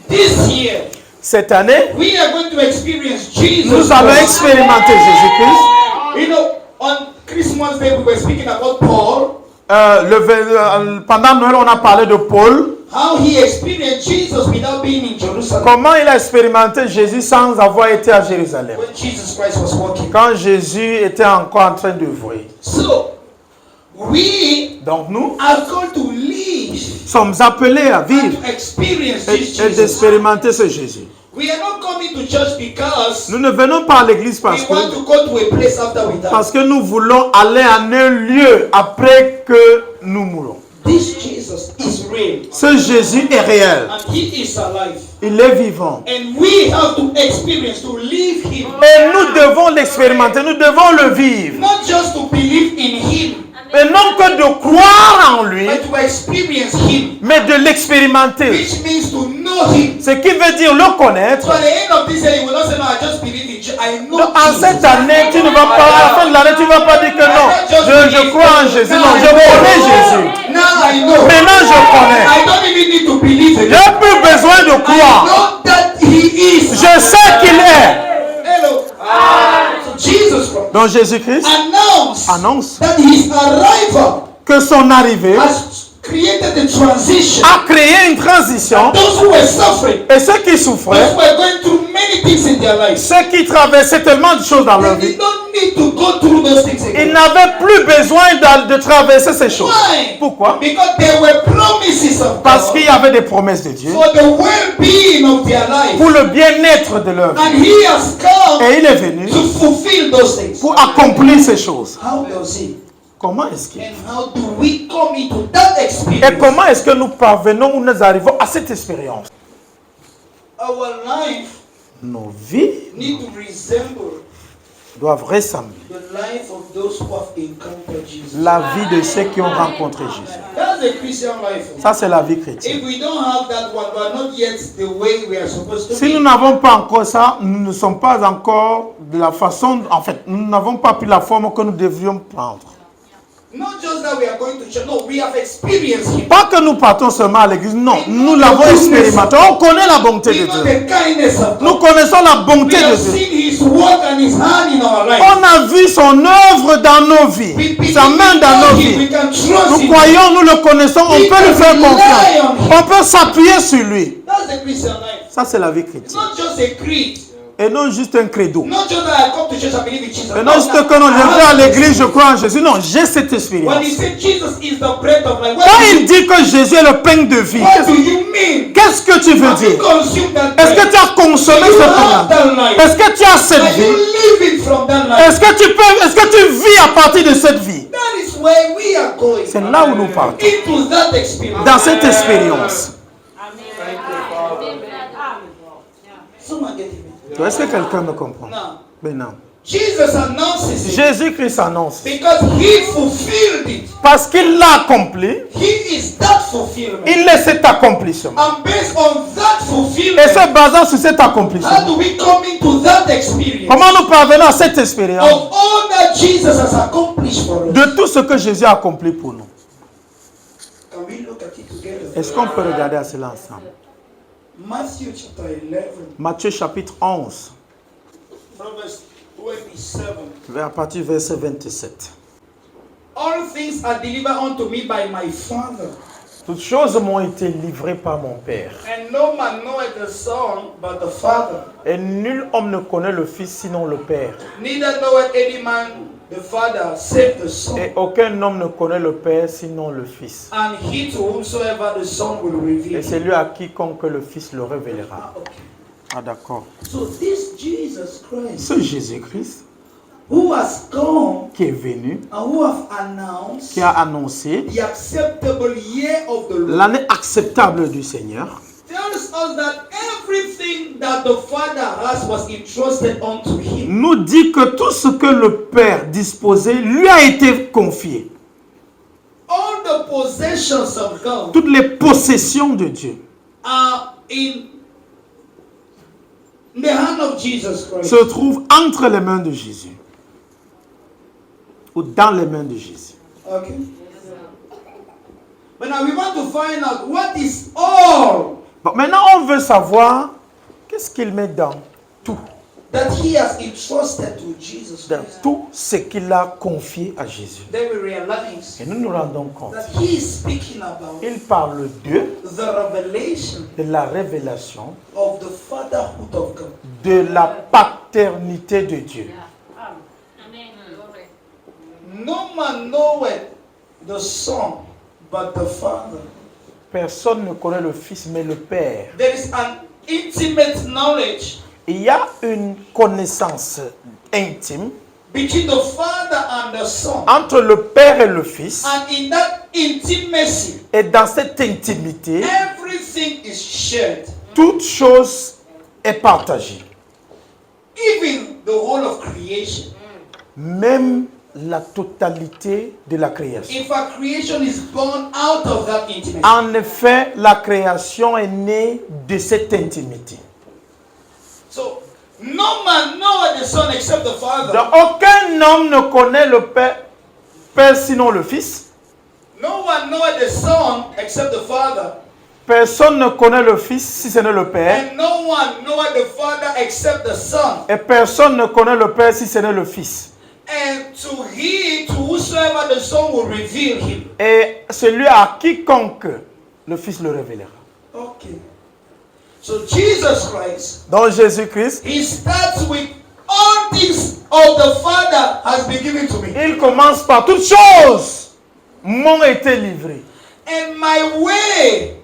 This year, Cette année, we are going to experience Jesus nous allons Christ. expérimenter Jésus-Christ. You know, on Christmas Day we were speaking about Paul, Pendant Noël, on a parlé de Paul. how he experienced Jesus without being in Jerusalem Comment il a expérimenté Jésus sans avoir été à Jérusalem. when Jesus Christ was walking. Quand Jésus était encore en train de vouer. So, we Donc nous are going to live sommes appelés à vivre and to experience this et Jesus. d'expérimenter ce Jésus. We are not coming to church because Nous ne venons pas à l'église we want to go to a place after we die. parce que nous voulons aller en un lieu après que nous mourons. This Jesus is real Ce Jésus est réel. and he is alive. Il est vivant. And we have to experience, to live him. Et nous devons l'expérimenter, nous devons le vivre. Not just to believe in him, Et non que de croire en lui, but to experience him, mais de l'expérimenter. which means to know him. Ce qui veut dire le connaître. So at the end of this year, you will not say, no, I just believe in Jesus. I know En Jesus. cette année, tu ne vas pas, à la fin de l'année, tu ne vas pas dire que non, je crois en Jésus. Non, je connais Jésus. Now I know. Maintenant, je connais. I don't even need to believe Je in him. n'ai plus besoin de I croire. know that he is. Je sais qu'il est. Hello. So Jesus Christ Donc Jésus-Christ annonce that his arrival que son arrivée has created a transition. a créé une transition. Those who were suffering, Et ceux qui those souffraient, who were going through many things in their lives. Ceux qui traversaient tellement de choses dans leur They vie, did not need to go through those things ils again. n'avaient plus besoin de traverser ces choses. Why? Pourquoi? Because there were promises of Parce God qu'il y avait des promesses de Dieu for the well-being of their life. pour le bien-être de leur vie. And He has come Et il est venu to fulfill those things. pour accomplir ces choses. How does He? Comment est-ce qu'il... And how do we come into that Et experience? comment est-ce que nous parvenons ou nous arrivons à cette expérience? Our life Nos vies need to resemble doivent ressembler the life of those who have encountered Jesus. la vie de ceux qui ont rencontré Jésus. That's the Christian life. Ça, c'est la vie chrétienne. If we don't have that one, we are not yet the way we are supposed to Si nous be. n'avons pas encore ça, nous ne sommes pas encore de la façon... En fait, nous n'avons pas pris la forme que nous devrions prendre. Not just that we are going to church. No, we have experienced Him. Pas que nous partons seulement à l'église, non. Nous l'avons expérimenté. On connaît la bonté We de know Dieu. the kindness of Nous God. connaissons la We bonté de have Dieu. seen His work and His hand in our lives. On a vu son œuvre dans nos vies, sa main dans nos We vies. can trust Nous Him. croyons, nous le connaissons, on peut lui faire confiance. On peut s'appuyer sur lui. That's the Christian life. Ça, c'est la vie It's chrétienne. not just a creed. Et non juste un credo. Not just that I come to church and believe in Jesus. Et non juste que non, je vais à l'église, je crois en Jésus. Non, j'ai cette When expérience. He said Jesus is the bread of life, Quand il dit que Jésus est le pain de vie, what do you mean? qu'est-ce que tu veux Have you dire? consumed that Est-ce bread? que tu as consommé You ce have pain? that life. Est-ce que tu as cette Are you vie? living from that life? Est-ce que tu vis à partir de cette vie? That is where we are going. C'est là où nous partons. Into that experience. Dans cette expérience. Someone get it. Est-ce que quelqu'un me comprend? Now, Mais non. Jesus announces it Jésus-Christ annonce. because He fulfilled it. Parce qu'il l'a accompli, He is that fulfillment. il est cet accomplissement. And based on that Et fulfillment, se basant sur cet how accomplissement, do we come into that experience comment nous parvenons à cette expérience of all that Jesus has accomplished for us? de tout ce que Jésus a accompli pour nous? Can we look at it together? Est-ce qu'on peut regarder à cela ensemble? Matthew chapter 11, Matthieu chapitre 11, from verse 27. à partir du verset 27. All things are delivered unto me by my Father. Toutes choses m'ont été livrées par mon Père. And no man knoweth the Son but the Father. Et nul homme ne connaît le Fils sinon le Père. Neither knoweth any man the Father save the Son. Et aucun homme ne connaît le Père sinon le Fils. And he to whomsoever the Son will reveal. Et c'est lui à quiconque le Fils le révélera. Okay. Ah d'accord. So this Jesus Christ, Ce Jésus-Christ who has come qui est venu, and who have announced qui a annoncé the acceptable year of the Lord, l'année acceptable du Seigneur, tells us that everything that the Father has was entrusted unto him. nous dit que tout ce que le Père disposait lui a été confié. All the possessions of God Toutes les possessions de Dieu are in the hand of Jesus Christ. se trouvent entre les mains de Jésus. Ou dans les mains de Jésus. Okay. But now we want to find out what is all Bon, maintenant, on veut savoir qu'est-ce qu'il met dans tout. that he has entrusted to Jesus Dans Christ. tout ce qu'il a confié à Jésus. Then we realize Et nous nous rendons compte. that he is speaking about Il parle the revelation de la révélation of the fatherhood of God. de la paternité de Dieu. No man knoweth the Son but the Father. Personne ne connaît le Fils, mais le Père. There is an intimate knowledge Il y a une connaissance intime between the Father and the Son. entre le Père et le Fils. And in that intimacy, Et dans cette intimité, everything is shared. toute chose est partagée. Even the whole of creation. Même la totalité de la création. In fact, creation is born out of that intimacy. En effet, la création est née de cette intimité. So, no man knoweth the Son except the Father. Donc, aucun homme ne connaît le Père sinon le Fils. No one knoweth the Son except the Father. Personne ne connaît le Fils si ce n'est le Père. And no one knoweth the Father except the Son. Et personne ne connaît le Père si ce n'est le Fils. And to whosoever the Son will reveal him. Et celui à quiconque le Fils le révélera. Okay. So Jesus Christ, Donc Jésus-Christ, he starts with all things of the Father has been given to me. il commence par toutes choses m'ont été livrées. And my way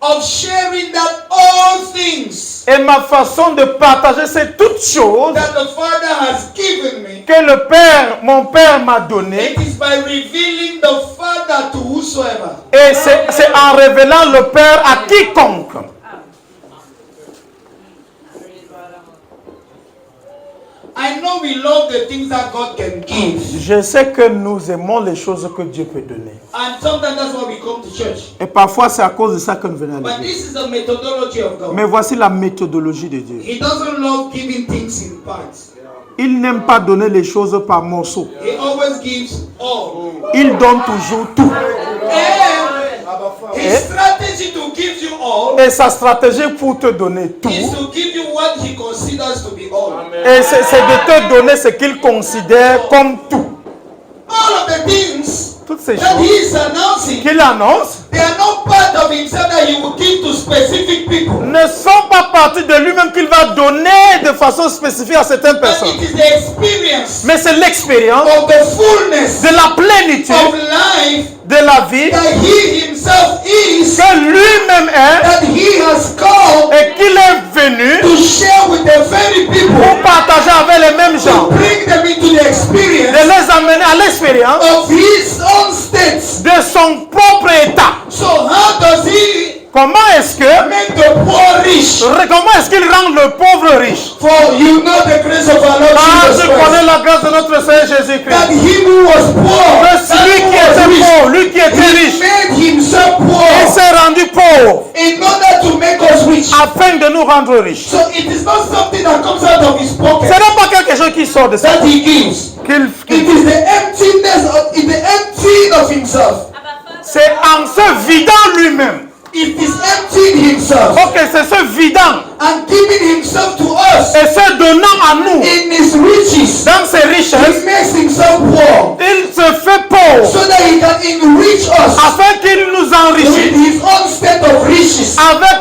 of sharing that all things Et ma façon de partager ces toutes choses that the Father has given me, que le Père, mon Père m'a donné. it is by revealing the Father to whosoever. Et c'est en révélant le Père à quiconque. I know we love the things that God can give. Je sais que nous aimons les choses que Dieu peut donner. And sometimes that's why we come to church. Et parfois c'est à cause de ça que nous venons à But l'église. this is the methodology of God. Mais voici la méthodologie de Dieu. He doesn't love giving things in parts. Il n'aime pas donner les choses par morceaux. He always gives all. Il donne toujours tout. And his strategy to give you all Et sa stratégie pour te donner tout, is to give you what he considers to be all. et c'est de te donner ce qu'il considère comme tout. All of the things Toutes ces that he choses is announcing, qu'il annonce they are not part of himself that he will give to specific people. ne sont pas partie de lui-même qu'il va donner de façon spécifique à certaines But personnes. it is the experience Mais c'est l'expérience of the fullness de la plénitude of life de la vie that he himself is, que lui-même est that he has called et qu'il est venu to share with the very people, pour partager avec les mêmes to gens, bring them into the de experience les amener à l'expérience of his own states. de son propre état. So how does he Comment est-ce que make the poor rich? Comment est-ce qu'il rend le pauvre riche? For you know the grace of our Lord Jesus Je connais Christ. la grâce de notre Seigneur That Jésus-Christ. he who was poor, Que that celui who qui was était rich, pauvre, lui qui était he riche, made himself il poor s'est rendu pauvre in order to make us rich. afin de nous rendre riches. So it is not something that comes out of his Ce pocket n'est pas quelque chose qui sort de ça. that he gives. It is the emptiness of the emptying of himself. C'est en se vidant lui-même. It is emptying himself Ok, c'est se vidant and giving himself to us et se donnant à nous in his riches. dans ses He richesses. makes himself poor Il se fait pauvre so that he can enrich us afin qu'il nous with enrichisse his own state of riches. avec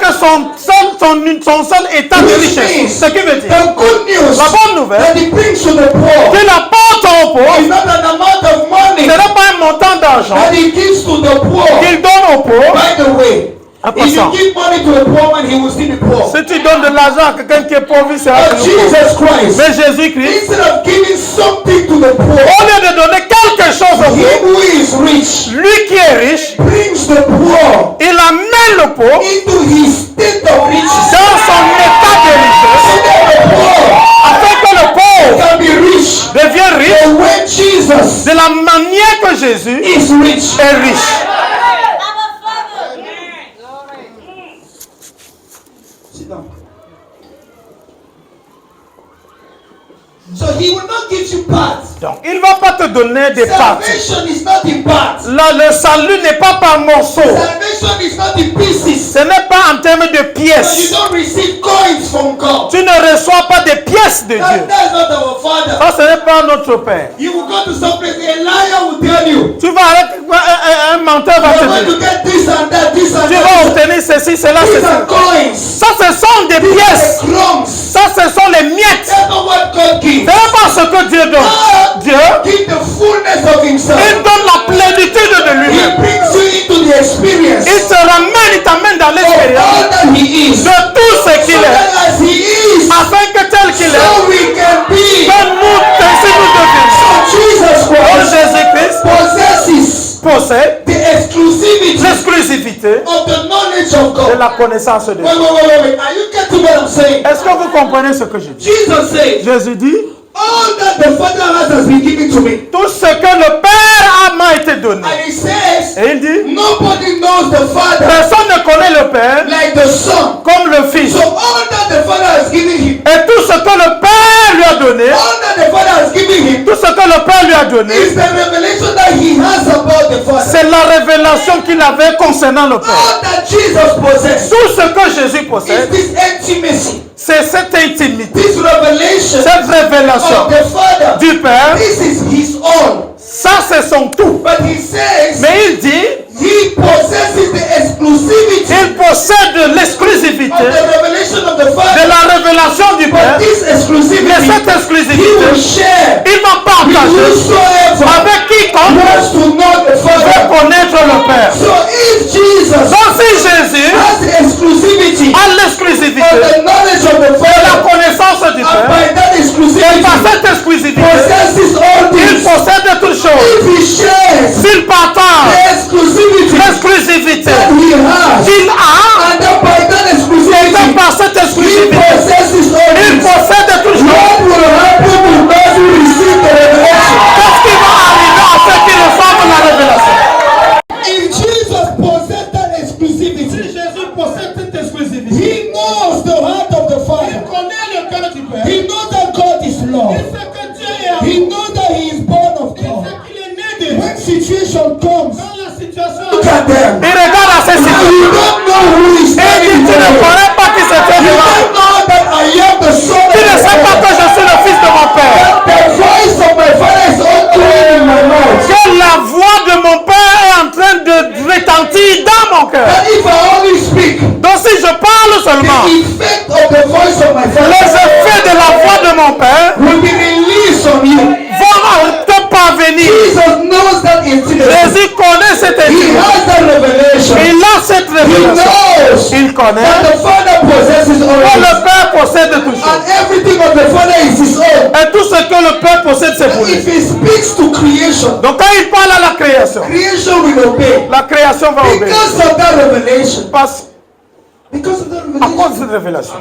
son seul état de Which richesse. means Ce qui veut dire, the good news la bonne nouvelle, that he brings to the poor qu'il apporte aux is pauvres, not an amount of money ce n'est pas un montant d'argent that he gives to the poor. qu'il donne aux pauvres. By the way, En if you passant, give money to a poor man, he will still be poor. si tu donnes de l'argent à quelqu'un qui est pauvre, il sera But toujours pauvre. Jesus Christ, Mais Jésus-Christ, instead of giving something to the au poor, lieu de donner quelque chose aux he pauvres, who is rich lui qui est riche, brings the poor il amène le pauvre into his state of riches. dans son état de richesse, So that the poor afin que le pauvre can be rich. devienne riche And when Jesus de la manière que Jésus is rich, est riche. sit down. So he will not give you parts. Donc, il ne va pas te donner des parties. Salvation is not in parts. Là, le salut n'est pas par morceaux. Salvation is not in pieces. Ce n'est pas en termes de So you pièces. don't receive coins from God. Tu ne reçois pas des pièces de Dieu. That's not our Father. Ça, ce n'est pas notre Père. You will go to some place, a liar will tell you, Tu vas avec un menteur va you're te going to dire. get this and that, this and Tu vas that. obtenir ceci, cela, These ceci. are coins. Ça, ce sont des pièces. The crumbs. Ça, ce sont les miettes. That's not what God gives. Ce n'est pas ce que Dieu donne. Dieu, Give the fullness of himself. il donne la plénitude de He lui-même. brings you into the experience Il te ramène, il t'amène dans of l'expérience all that he is. de tout ce So qu'il est. that as he is, Afin que tel qu'il est, so we can be. que nous, ainsi nous devions. So Jesus Oh, Christ Jésus-Christ possesses possède the exclusivity l'exclusivité of the knowledge of de God. la connaissance de Dieu. Wait. Are you getting what I'm saying? Est-ce que vous comprenez ce que je dis? Jesus said, Jésus dit, all that the Father has been given to me. tout ce que le Père m'a été donné. And he says, Et il dit, nobody knows the Father personne ne connaît le Père like the Son. comme le Fils. So all that the Father has given him, Et tout ce que le Père lui a donné, all that the Father has given him, tout ce que le Père lui a donné, is the revelation that he has about the Father. c'est la révélation qu'il avait concernant le Père. All that Jesus possesses Tout ce que Jésus is possède, this intimacy, c'est cette intimité, this revelation cette révélation of the Father. du Père. This is his own. Ça, c'est son tout. But he says Mais il dit, he possesses the exclusivity il possède of l'exclusivité the révélation du Père, But this exclusivity, mais cette he exclusivité, will share il va with partager whosoever avec quiconque wants to know the veut Father. connaître le Père. So if Jesus Donc si Jésus has the exclusivity a of l'exclusivité the knowledge of the de la Father, connaissance du and Père, by that et exclusivity par cette exclusivité, possesses all il things, possède toutes choses. if he shares S'il partage the exclusivity l'exclusivité that he has, qu'il a, and then by that et exclusivity par cette he exclusivité, possesses all il things, possède toutes choses. what will happen to those who receive the revelation? Qu'est-ce qui va arriver à ceux qui reçoivent la révélation? If Jesus possessed that exclusivity, Jésus possède cette exclusivité. he knows the heart of the Father. connaît le cœur du Père. He knows that God is love. sait que Dieu est He knows that he is born of God. qu'il est né de When situation comes, la situation. look at them. Il regarde à ces And situations. you don't know who is Et il standing dit, tu ne before you. connais pas qui se tient You devant. don't know that I am the son Tu ne of sais pas God. que je suis le fils de mon Père. The voice of my Father is unclean in my mouth. Que la voix de mon Père est en train de retentir dans mon cœur. And if I only speak, Donc si je parle seulement, the effect of the voice of my les Father effets de la voix de mon Père will be released on you. vont te parvenir. Jesus knows that intimacy. Jésus connaît cette He intimité. has that revelation. Il a cette He révélation. knows Il connaît that the Father possesses all que le things. Père possède tout And chose. everything of the Father is his own. Et tout ce que le Père possède, c'est pour And lui. if he speaks to creation, Donc quand il parle à la création, creation will obey. la création va obéir. Because of that revelation. Because Because of that à cause de revelation. cette révélation,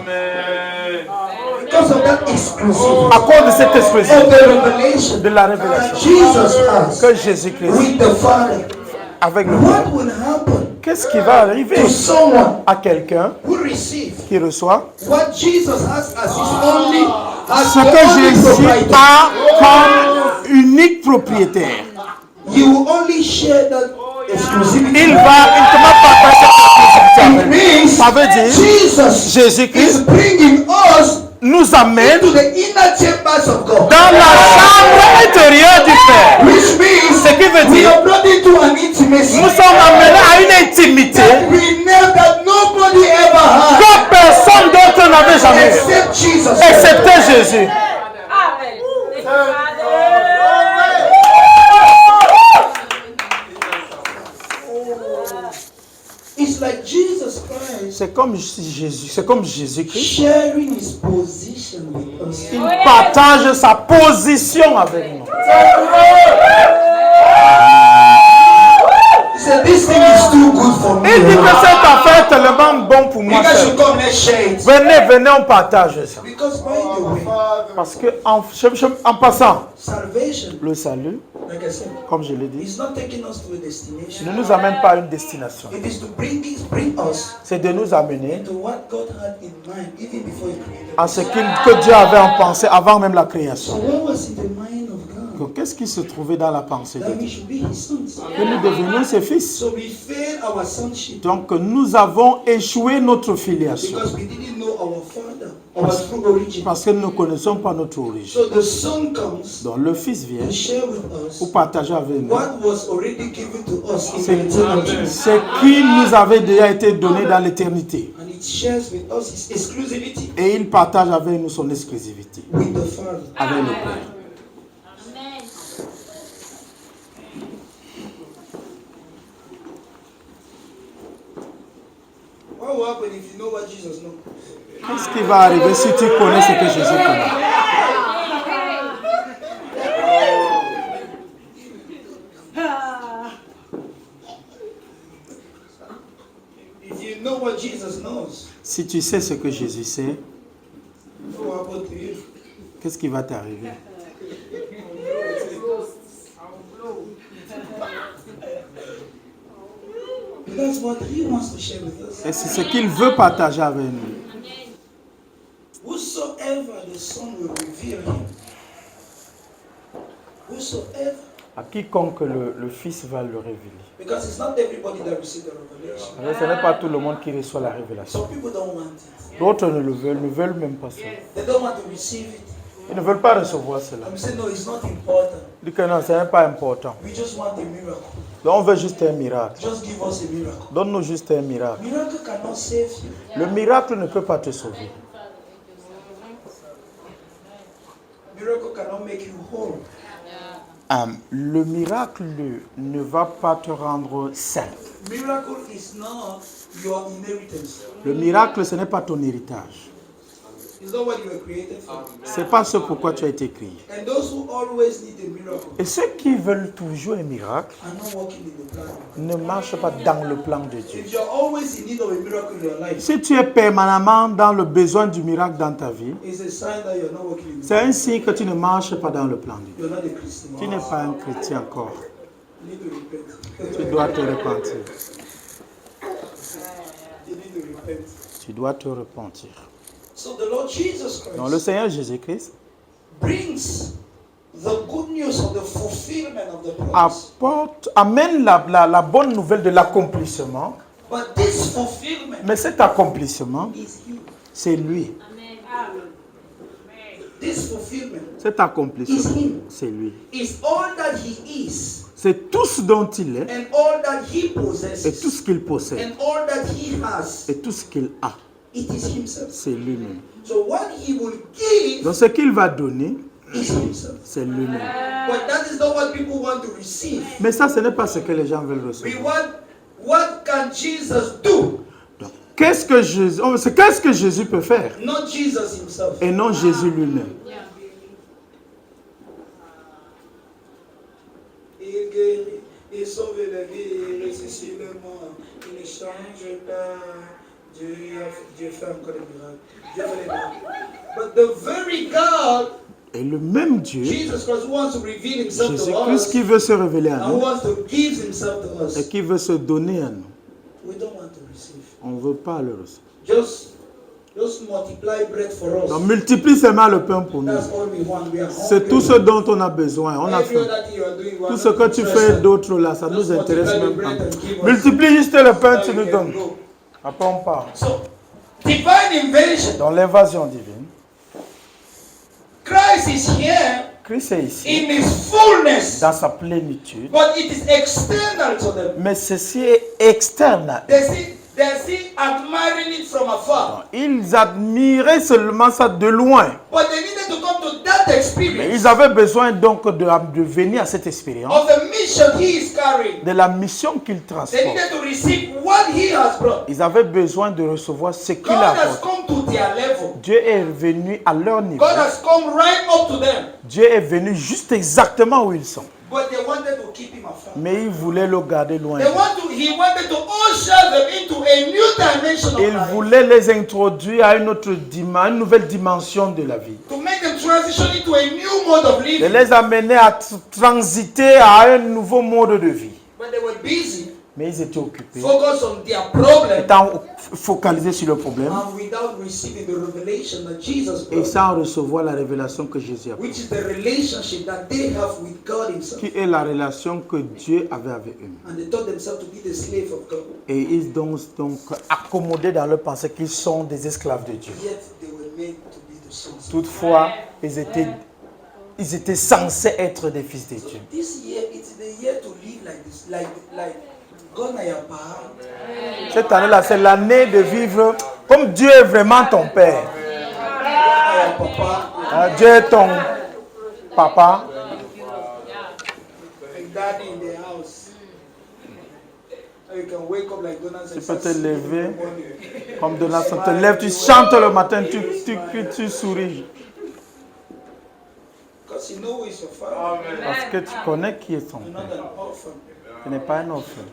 Because of that exclusivity à cause de cette exclusion of the revelation de la that révélation Jesus has que Jésus-Christ with the Father, avec le what Père, will happen qu'est-ce qui va arriver to someone à quelqu'un who receives qui reçoit what Jesus has as his only, as ce the que only Jésus provider? a comme unique propriétaire? You will only share that exclusivity. Il va uniquement partager cette It exclusivité. means Ça veut dire Jesus Jésus-Christ is bringing us nous amène to the inner chambers of God. dans la chambre intérieure du Père. Which means Ce qui veut we dire are brought into an intimacy nous sommes amenés à une intimité that we know that nobody ever had que personne d'autre n'avait jamais eu, except Jesus. excepté Jésus. It's like Jesus Christ C'est comme Jésus, c'est comme Jésus-Christ. sharing his position with us. Il partage sa position avec nous. He said, this thing is too good for me. Il dit que cette affaire est tellement bon pour You moi. guys seul. should come, let's share it. Venez, on partage ça. Because by the way, Parce que en passant, salvation, le salut, like I said, comme je l'ai dit, is not taking us to a destination. ne nous amène pas à une destination. It is to bring us C'est de nous amener into what God had in mind even before He created à us. ce que Dieu avait en pensée avant même la création. So what was in the mind of God? Donc, qu'est-ce qui se trouvait dans la pensée de That we Dieu? should be His sons. Que nous devenions ses fils. So we failed our sonship Donc, nous avons échoué notre filiation. because we didn't know our Father, our true origin. Parce que nous ne connaissons pas notre origine. So the Son comes Donc, le Fils vient to share with pour us partager avec nous what was already given to us in eternity. ce qui nous avait déjà été donné dans l'éternité. And it shares with us His exclusivity Et il partage avec nous son exclusivité, with the Father. avec le Père. What will happen if you know what Jesus knows? Qu'est-ce qui va arriver si tu connais ce que Jésus connaît? If you know what Jesus knows, Si tu sais ce que Jésus sait, what will happen to you? qu'est-ce qui va t'arriver? That's what He wants to share with us. Et c'est ce qu'il veut partager avec nous. Whosoever the Son will reveal Him, whosoever, À quiconque le Fils va le révéler. because it's not everybody that receives the revelation. Alors, ce n'est pas tout le monde qui reçoit la révélation. Some people don't want it. D'autres ne veulent même pas ça. They don't want to receive it. Ils ne veulent pas recevoir cela. I'm saying no, it's not important. Ils disent que non, ce n'est pas important. We just want a miracle. Donc, on veut juste un miracle. Just give us a miracle. Donne-nous juste un miracle. Miracle cannot save you. Le miracle ne peut pas te sauver. whole. Le miracle ne va pas te rendre sain. Miracle is not your inheritance. Le miracle, ce n'est pas ton héritage. It's not what you were created for. Ce n'est pas ce pourquoi tu as été créé. And those who always need a miracle Et ceux qui veulent toujours un miracle are not walking in the plan. ne marchent pas dans le plan de Dieu. If you're always in need of a miracle in your life, Si tu es permanemment dans le besoin du miracle dans ta vie, it's a sign that you're not walking in the c'est un signe que tu ne marches pas dans le plan de Dieu. You're not a Christian. Tu n'es pas un chrétien encore. You need to repent. Tu dois te repentir. You need to repent. Tu dois te repentir. So the Lord Jesus Christ Donc le Seigneur Jésus-Christ brings the good news of the fulfillment of the promise. amène la bonne nouvelle de l'accomplissement. But this fulfillment Mais cet accomplissement, is Him. c'est lui. This fulfillment Cet accomplissement, c'est lui. is all that He is, C'est tout ce dont il est and all that He et tout possesses, ce qu'il possède and all that He has. et tout ce qu'il a. It is Himself. C'est lui-même. So what He will give Donc ce qu'il va donner, is Himself. c'est lui-même. But that is not what people want to receive. Mais ça, ce n'est pas ce que les gens veulent We recevoir. want, what can Jesus do? Donc, qu'est-ce que Jésus peut faire? Not Jesus Himself. Et non Jésus lui-même. Il guérit, il sauve la vie, il ressuscite le mort, il ne change pas. Dieu fait encore des miracles. Dieu fait des miracles. But the very God, Et le même Dieu, Jesus Christ, who wants to reveal Himself to Jésus-Christ us, qui veut se révéler à and who nous wants to give Himself to et us, qui veut se donner à nous, we don't want to receive. on ne veut pas le recevoir. Just multiply bread for us. Donc multiplie seulement le pain pour nous. That's all we want. We are C'est hungry. tout ce dont on a besoin. On a Every faim. other thing you are doing, we are Tout not ce que tu fais interested. d'autre là, ça ne nous Just intéresse multiply même the bread pas. and give us. Multiplie juste le pain, tu So nous we can donnes. go. Après on part. So, divine invasion. Dans l'invasion divine, Christ is here Christ est ici, in His fullness, dans sa plénitude. but it is external to them. Mais ceci est externe à eux. They see admiring it from afar. Ils admiraient seulement ça de loin. But they needed to come to that Mais experience ils avaient besoin donc de venir à cette expérience, of the mission He is carrying. de la mission qu'il They transporte. needed to receive what He has brought. Ils avaient besoin de recevoir ce qu'il God has apporte. come to their level. Dieu est venu à leur niveau. God has come right up to them. Dieu est venu juste exactement où ils sont. But they wanted to keep Him afar. Mais ils voulaient le garder loin. He wanted to usher them into a new dimension of Il life. voulait les introduire à une nouvelle dimension de la vie. To make them transition into a new mode of De living. les amener à transiter à un nouveau mode de vie. But they were busy, Mais ils étaient occupés, focused on their problem, étant focalisés sur le problème and without receiving the revelation that Jesus et brought, sans recevoir la révélation que Jésus a. which is the relationship that they have with God Himself. Qui est la relation que Dieu avait avec eux. And they taught themselves to be the slave of God. Et ils donc accommodés dans leur pensée qu'ils sont des esclaves de Dieu. Yet they were made to be the sons of God. Toutefois, ils étaient censés être des fils de Dieu. This year, it's the year to live like this, like God na ya pa. Cette année-là, c'est l'année de vivre comme Dieu est vraiment ton Père. God na ya papa. Dieu est ton papa. Like daddy in the house. You can wake up like Donald Tu peux te lever comme Donald, tu te lèves, tu chantes le matin, tu souris. Because you know who is your father. Parce que tu connais qui est ton You're Père. not an orphan. Tu n'es pas un orphelin.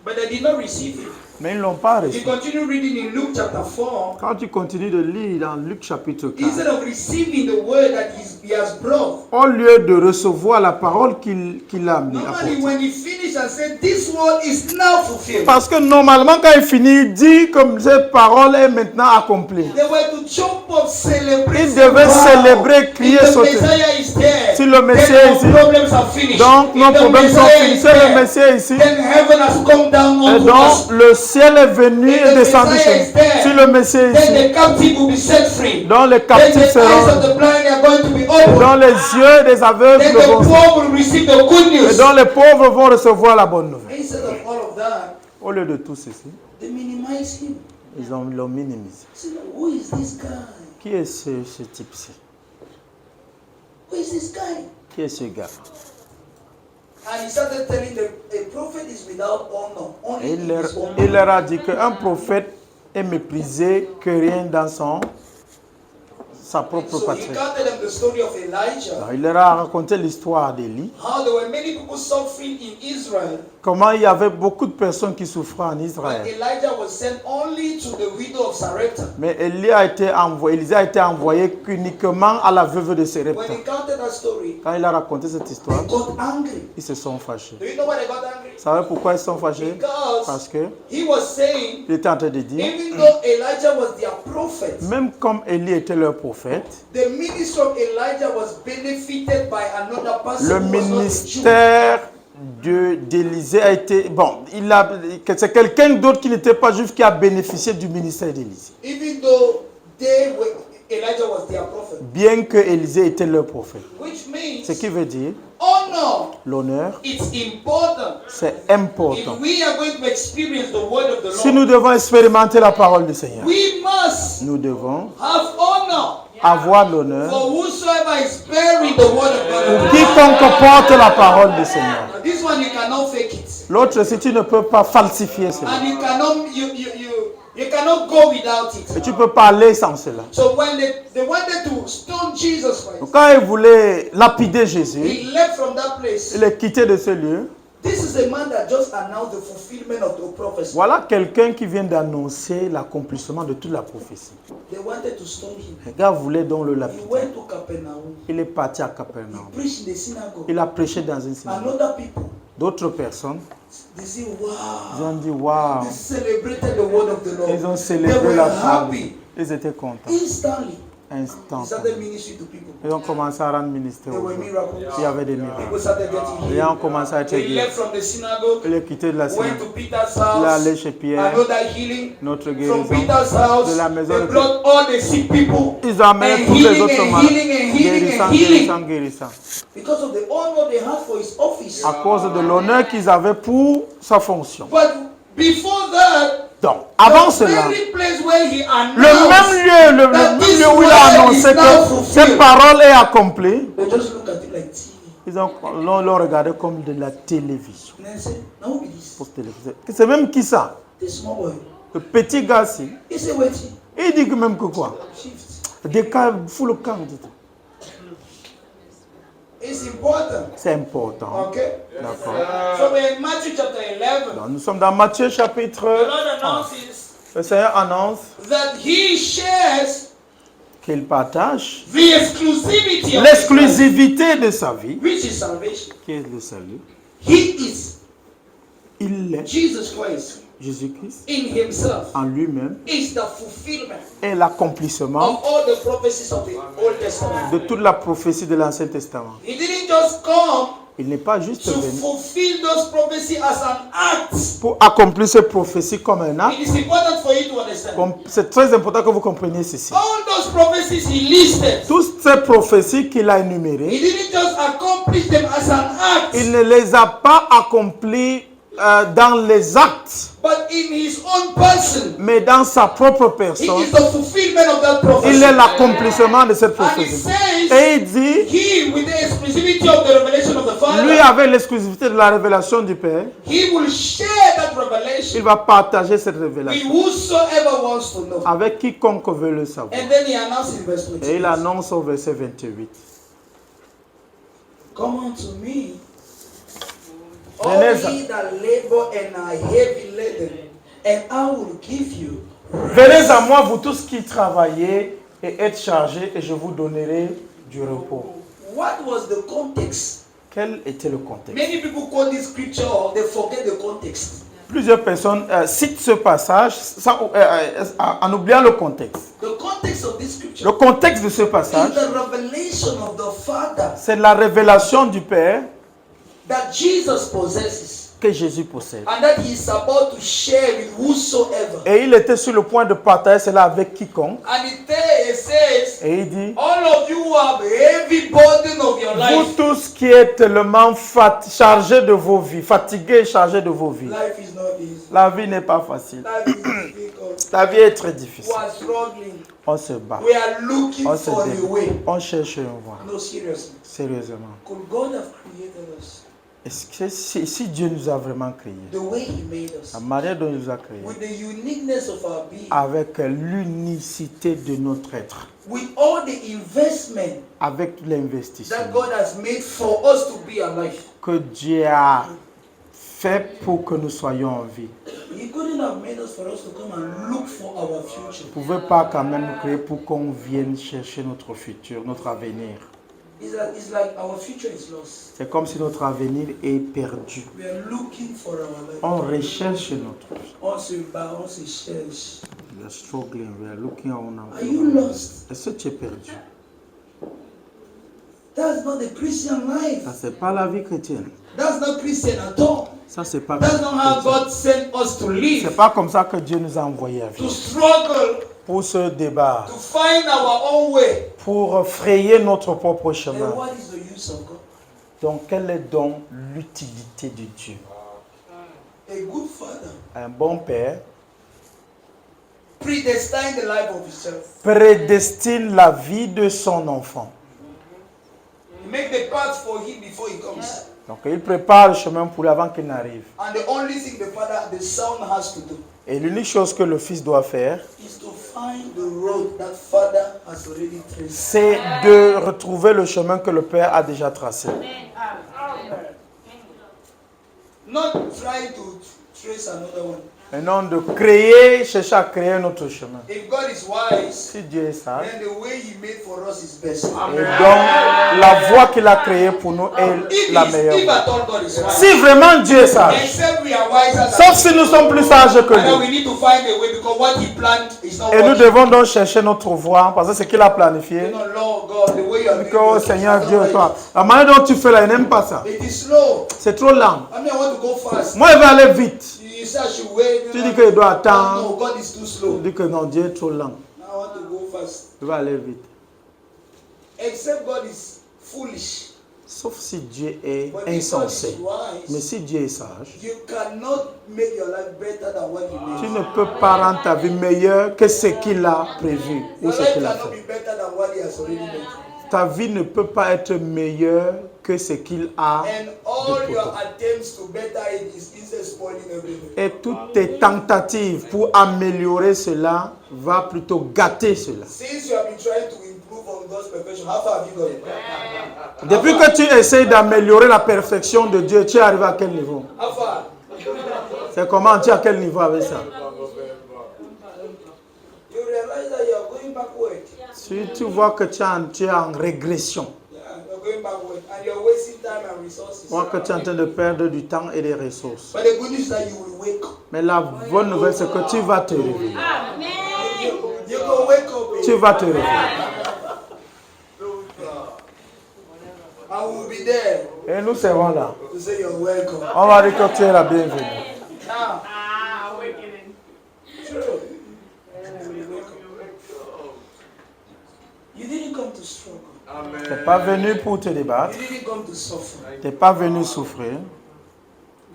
But they did not receive it. Mais ils ne l'ont pas If you reçu. continue reading in Luke chapter 4, Quand tu continues de lire dans Luc chapitre 4, instead of receiving the word that he has brought, au lieu de recevoir la parole qu'il a mis à normally portée. when he finished and said, this word is now fulfilled, Parce que normalement, quand il finit, il dit comme cette parole est maintenant accomplie. they were to jump up, celebrate. Ils devaient célébrer, crier, If the sauter. Messiah is there, Si le Messie then est our ici, problems are finished. donc nos If the problèmes sont Messiah finis. is Si le there, Messie est ici, then heaven has come down et on us. donc le ciel est venu et descendu chez nous. Si le Messie est Then ici, the captive will be set free. donc les Then captifs the eyes of seront, the blind are going to be et opened. donc les yeux des Then aveugles the vont poor will receive the good et news. donc les pauvres vont recevoir la bonne nouvelle. Instead of all of that, Au lieu de tout ceci, they minimize him. ils l'ont minimisé. Say, who is this guy? Qui est ce type-ci? Who is this guy? Qui est ce gars? And he started telling them, a prophet is without honor. Only Et in his own il leur a dit qu'un prophète est méprisé que rien dans sa propre So he patrie. counted them the story of Elijah. Alors, il leur a raconté l'histoire d'Élie. How there were many people suffering in Israel. Comment il y avait beaucoup de personnes qui souffraient en But Israël. Elijah was sent only to the widow of Sarepta. Mais Élie a été envoyé uniquement à la veuve de When Sarepta. he counted that story, Quand il a raconté cette histoire, they got angry. ils se sont fâchés. Do you know why they got angry? Vous savez pourquoi ils se sont fâchés? Parce Because que he was saying, il était en train de dire, even though Elijah was their prophet, même comme Élie était leur prophète, the ministry of Elijah was benefited by another person le who was not a Jew. ministère d'Élisée a été... Bon, c'est quelqu'un d'autre qui n'était pas juif qui a bénéficié du ministère d'Élisée. Even though Elijah was their prophet. Bien que Élisée était leur prophète. Which means Ce qui veut dire, honor, l'honneur, it's important. c'est important. If we are going to experience the word of the Si Lord, nous devons expérimenter la parole du Seigneur, we must nous devons have honor avoir l'honneur for whosoever is bearing the word of pour God. quiconque porte la parole du Seigneur. Now, this one you cannot fake it, L'autre, si tu ne peux pas falsifier cela, and you cannot go without et it. tu ne peux pas aller sans cela. So when they wanted to stone Jesus Christ, Donc, quand ils voulaient lapider Jésus, he left from that place. il est quitté de ce lieu. This is a man that just announced the fulfillment of the prophecy. Voilà quelqu'un qui vient d'annoncer l'accomplissement de toute la prophétie. They wanted to stone him. Les gars voulaient donc le He lapider. went to Capernaum. Il est parti à He Capernaum. preached in the synagogue. Il a prêché dans une synagogue. And other people, D'autres personnes, they say, ils wow, ont dit waouh. they celebrated the word of the Lord. Ils ont They célébré were la parole. happy. Ils étaient contents. Instantly, he Instant. started ministry to people. Ils ont commencé à rendre ministère There aux were gens. miracles. Il y avait des miracles. People started getting Les gens ont healed. commencé à être He guéris. left from the synagogue, Il est quitté de la went synagogue. to Peter's Il est allé house. chez Pierre. Another healing. Notre From guérison. Peter's house, De la maison they de brought all the sick people. Ils ont amené And tous les healing autres and malades. healing and healing Guérissant, and healing. guérissant, guérissant. Because of the honor they had for his office. À cause de l'honneur qu'ils avaient pour sa fonction. But before that, Donc, avant the cela, very place where he le même lieu, that this lieu où il word a is annoncé now que fulfilled. cette parole est accomplie, they just look at it like TV. ils l'ont regardé comme de la télévision. And I said, now who be this? Pour téléviser. C'est même qui ça? This small boy. Le petit gars ci. He said, wait, Il dit que même que quoi? shift. Des cas, fou le camp. It's important. C'est important. Okay? D'accord. So we're in Matthew chapter 11. Donc, nous sommes dans Matthieu chapitre The Lord 1. announces Le Seigneur annonce that he shares qu'il partage the exclusivity of his life, l'exclusivité de sa vie, which is salvation. qui est le salut. He is Il est Jesus Christ Jésus-Christ in himself. en lui-même Is the fulfillment et l'accomplissement of all the prophecies of the Old Testament. de toute la prophétie de l'Ancien Testament. He didn't just come Il n'est pas juste to venu fulfill those prophecies as an act. pour accomplir ces prophéties comme un acte. It is important for you to understand. C'est très important que vous compreniez ceci. All those prophecies he listed, Toutes ces prophéties qu'il a he énumérées, didn't just accomplish them as an act, il ne les a pas accomplies dans les actes, but in his own person. mais dans sa propre He personne. is the fulfillment of that prophecy. Il est l'accomplissement de cette And he prophétie. says, Et il dit, he, with the exclusivity of the revelation of the lui Father, avec l'exclusivité de la révélation du Père, he will share that il revelation va partager cette with révélation whosoever wants to know. avec quiconque veut le savoir. And then he announces in verse Et il 28, annonce au verset 28. come unto me, Venez all ye that labor and are heavy laden, and I will give you. Venez à moi, vous tous qui travaillez et êtes chargés, et je vous donnerai du repos. What was the context? Quel était le contexte? Many people quote this scripture, they forget the context. Plusieurs personnes citent ce passage en oubliant le contexte. The context of this scripture Le contexte de ce is passage, the revelation of the Father c'est la révélation du Père that Jesus possesses, que Jésus possède. and that he is about to share with whosoever. Et il était sur le point de partager cela avec quiconque. And it says, Et il dit, all of you who have heavy burden of your vous life. tous qui êtes tellement chargés de vos vies, fatigués et chargés de vos vies. Life is not easy. La vie n'est pas facile. Life is difficult. La vie est très Who difficile. are struggling. On se bat. We are looking On se for a débat. way. On cherche une voie. No, seriously. Sérieusement. Could God have created us Est-ce que si Dieu nous a vraiment créés, the way He made us, la manière dont il nous a créés, with the uniqueness of our being, avec l'unicité de notre être, with all the investment avec l'investissement that God has made for us to be alive, que Dieu a fait pour que nous soyons en vie, He couldn't have made us for us to come and look for our future. ne pouvait pas quand même nous créer pour qu'on vienne chercher notre futur, notre avenir. It's like our future is lost. C'est comme si notre avenir est perdu. We are looking for our life. On recherche notre On se bat, on se cherche. We are struggling, we are looking on our Are you lost? Est-ce que tu es perdu? That's not the Christian life. Ça, c'est pas la vie chrétienne. That's not Christian at all. Ça, c'est pas That's not how chrétien. God sent us to C'est live, pas comme ça que Dieu nous a envoyés à to vivre. struggle, Pour se débattre, to find our own way. pour frayer notre propre Then chemin. what is the use of God? Donc, quelle est donc l'utilité de Dieu? A good father Un bon père predestined the life of his child. prédestine la vie de son enfant. Make the path for him before he comes. Donc, il prépare le chemin pour lui avant qu'il n'arrive. And the only thing the son has to do Et l'unique chose que le fils doit faire, is to find the road that father has already traced. c'est de retrouver le chemin que le père a déjà tracé. Not try to trace another one. Et non de créer, chercher à créer un autre chemin. If God is wise, Si Dieu est sage, then the way he made for us is best. et donc la voie qu'il a créée pour nous est la meilleure If voie. at all God is wise, Si vraiment Dieu est sage, except we are wiser sauf than si nous sommes plus sages que and then we lui, need to find a way because what he planned is not et nous working. devons donc chercher notre voie, parce que c'est qu'il a planifié. No, Lord God, the way you are Que, oh doing Seigneur it, Dieu, I don't toi, like la manière dont tu fais là, il n'aime pas ça. it. It is slow. C'est trop lent. I mean, I want to go fast. Moi, il va aller vite. You say I should wait. Tu dis qu'il doit No, attendre. God is too Tu slow. dis que non, Dieu est trop lent. I want to go fast. Il va aller vite. Except God is foolish. Sauf si Dieu est But if God is insensé. Mais wise, si Dieu est sage, you cannot make your life better than what he tu made. ne peux pas rendre ta vie meilleure que ce qu'il a prévu ou Your ce life qu'il a cannot fait. be better than what he has already made. Ta vie ne peut pas être meilleure que ce qu'il a. And all your attempts to better it is instead spoiling everything. Et toutes tes tentatives pour améliorer cela va plutôt gâter cela. Since you have been trying to improve on God's perfection, how far have you gone? Depuis que tu essaies d'améliorer la perfection de Dieu, tu arrives à quel niveau? How far? C'est comment? Tu es à quel niveau avec ça? You realize that you are going backward. Si tu vois que tu es en régression, Yeah, you're going backward. And you're wasting time and resources. tu vois que tu es en train de perdre du temps et des ressources. But the good news is that you will wake up. Mais la bonne nouvelle, c'est que tu vas te réveiller. You go wake up. Tu vas te réveiller. I will be there Et nous serons là. to say you're welcome. On va dire que tu es la bienvenue. Now, true. You didn't come to struggle. Tu n'es pas venu pour te débattre. You didn't come to suffer. Tu n'es pas venu souffrir.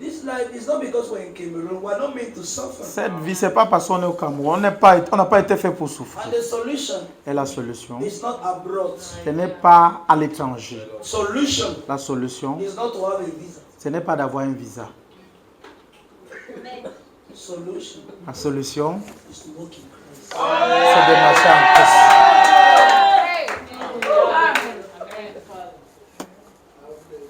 This life is not because we're in Cameroon. We're not meant to suffer. Cette vie, ce n'est pas parce qu'on est au Cameroun. On n'a pas été fait pour And souffrir. the solution Et la solution, is not abroad. ce n'est pas à l'étranger. Solution La solution, is not to have a visa. ce n'est pas d'avoir un visa. Solution La solution, is to walk in Christ. c'est de marcher en Christ.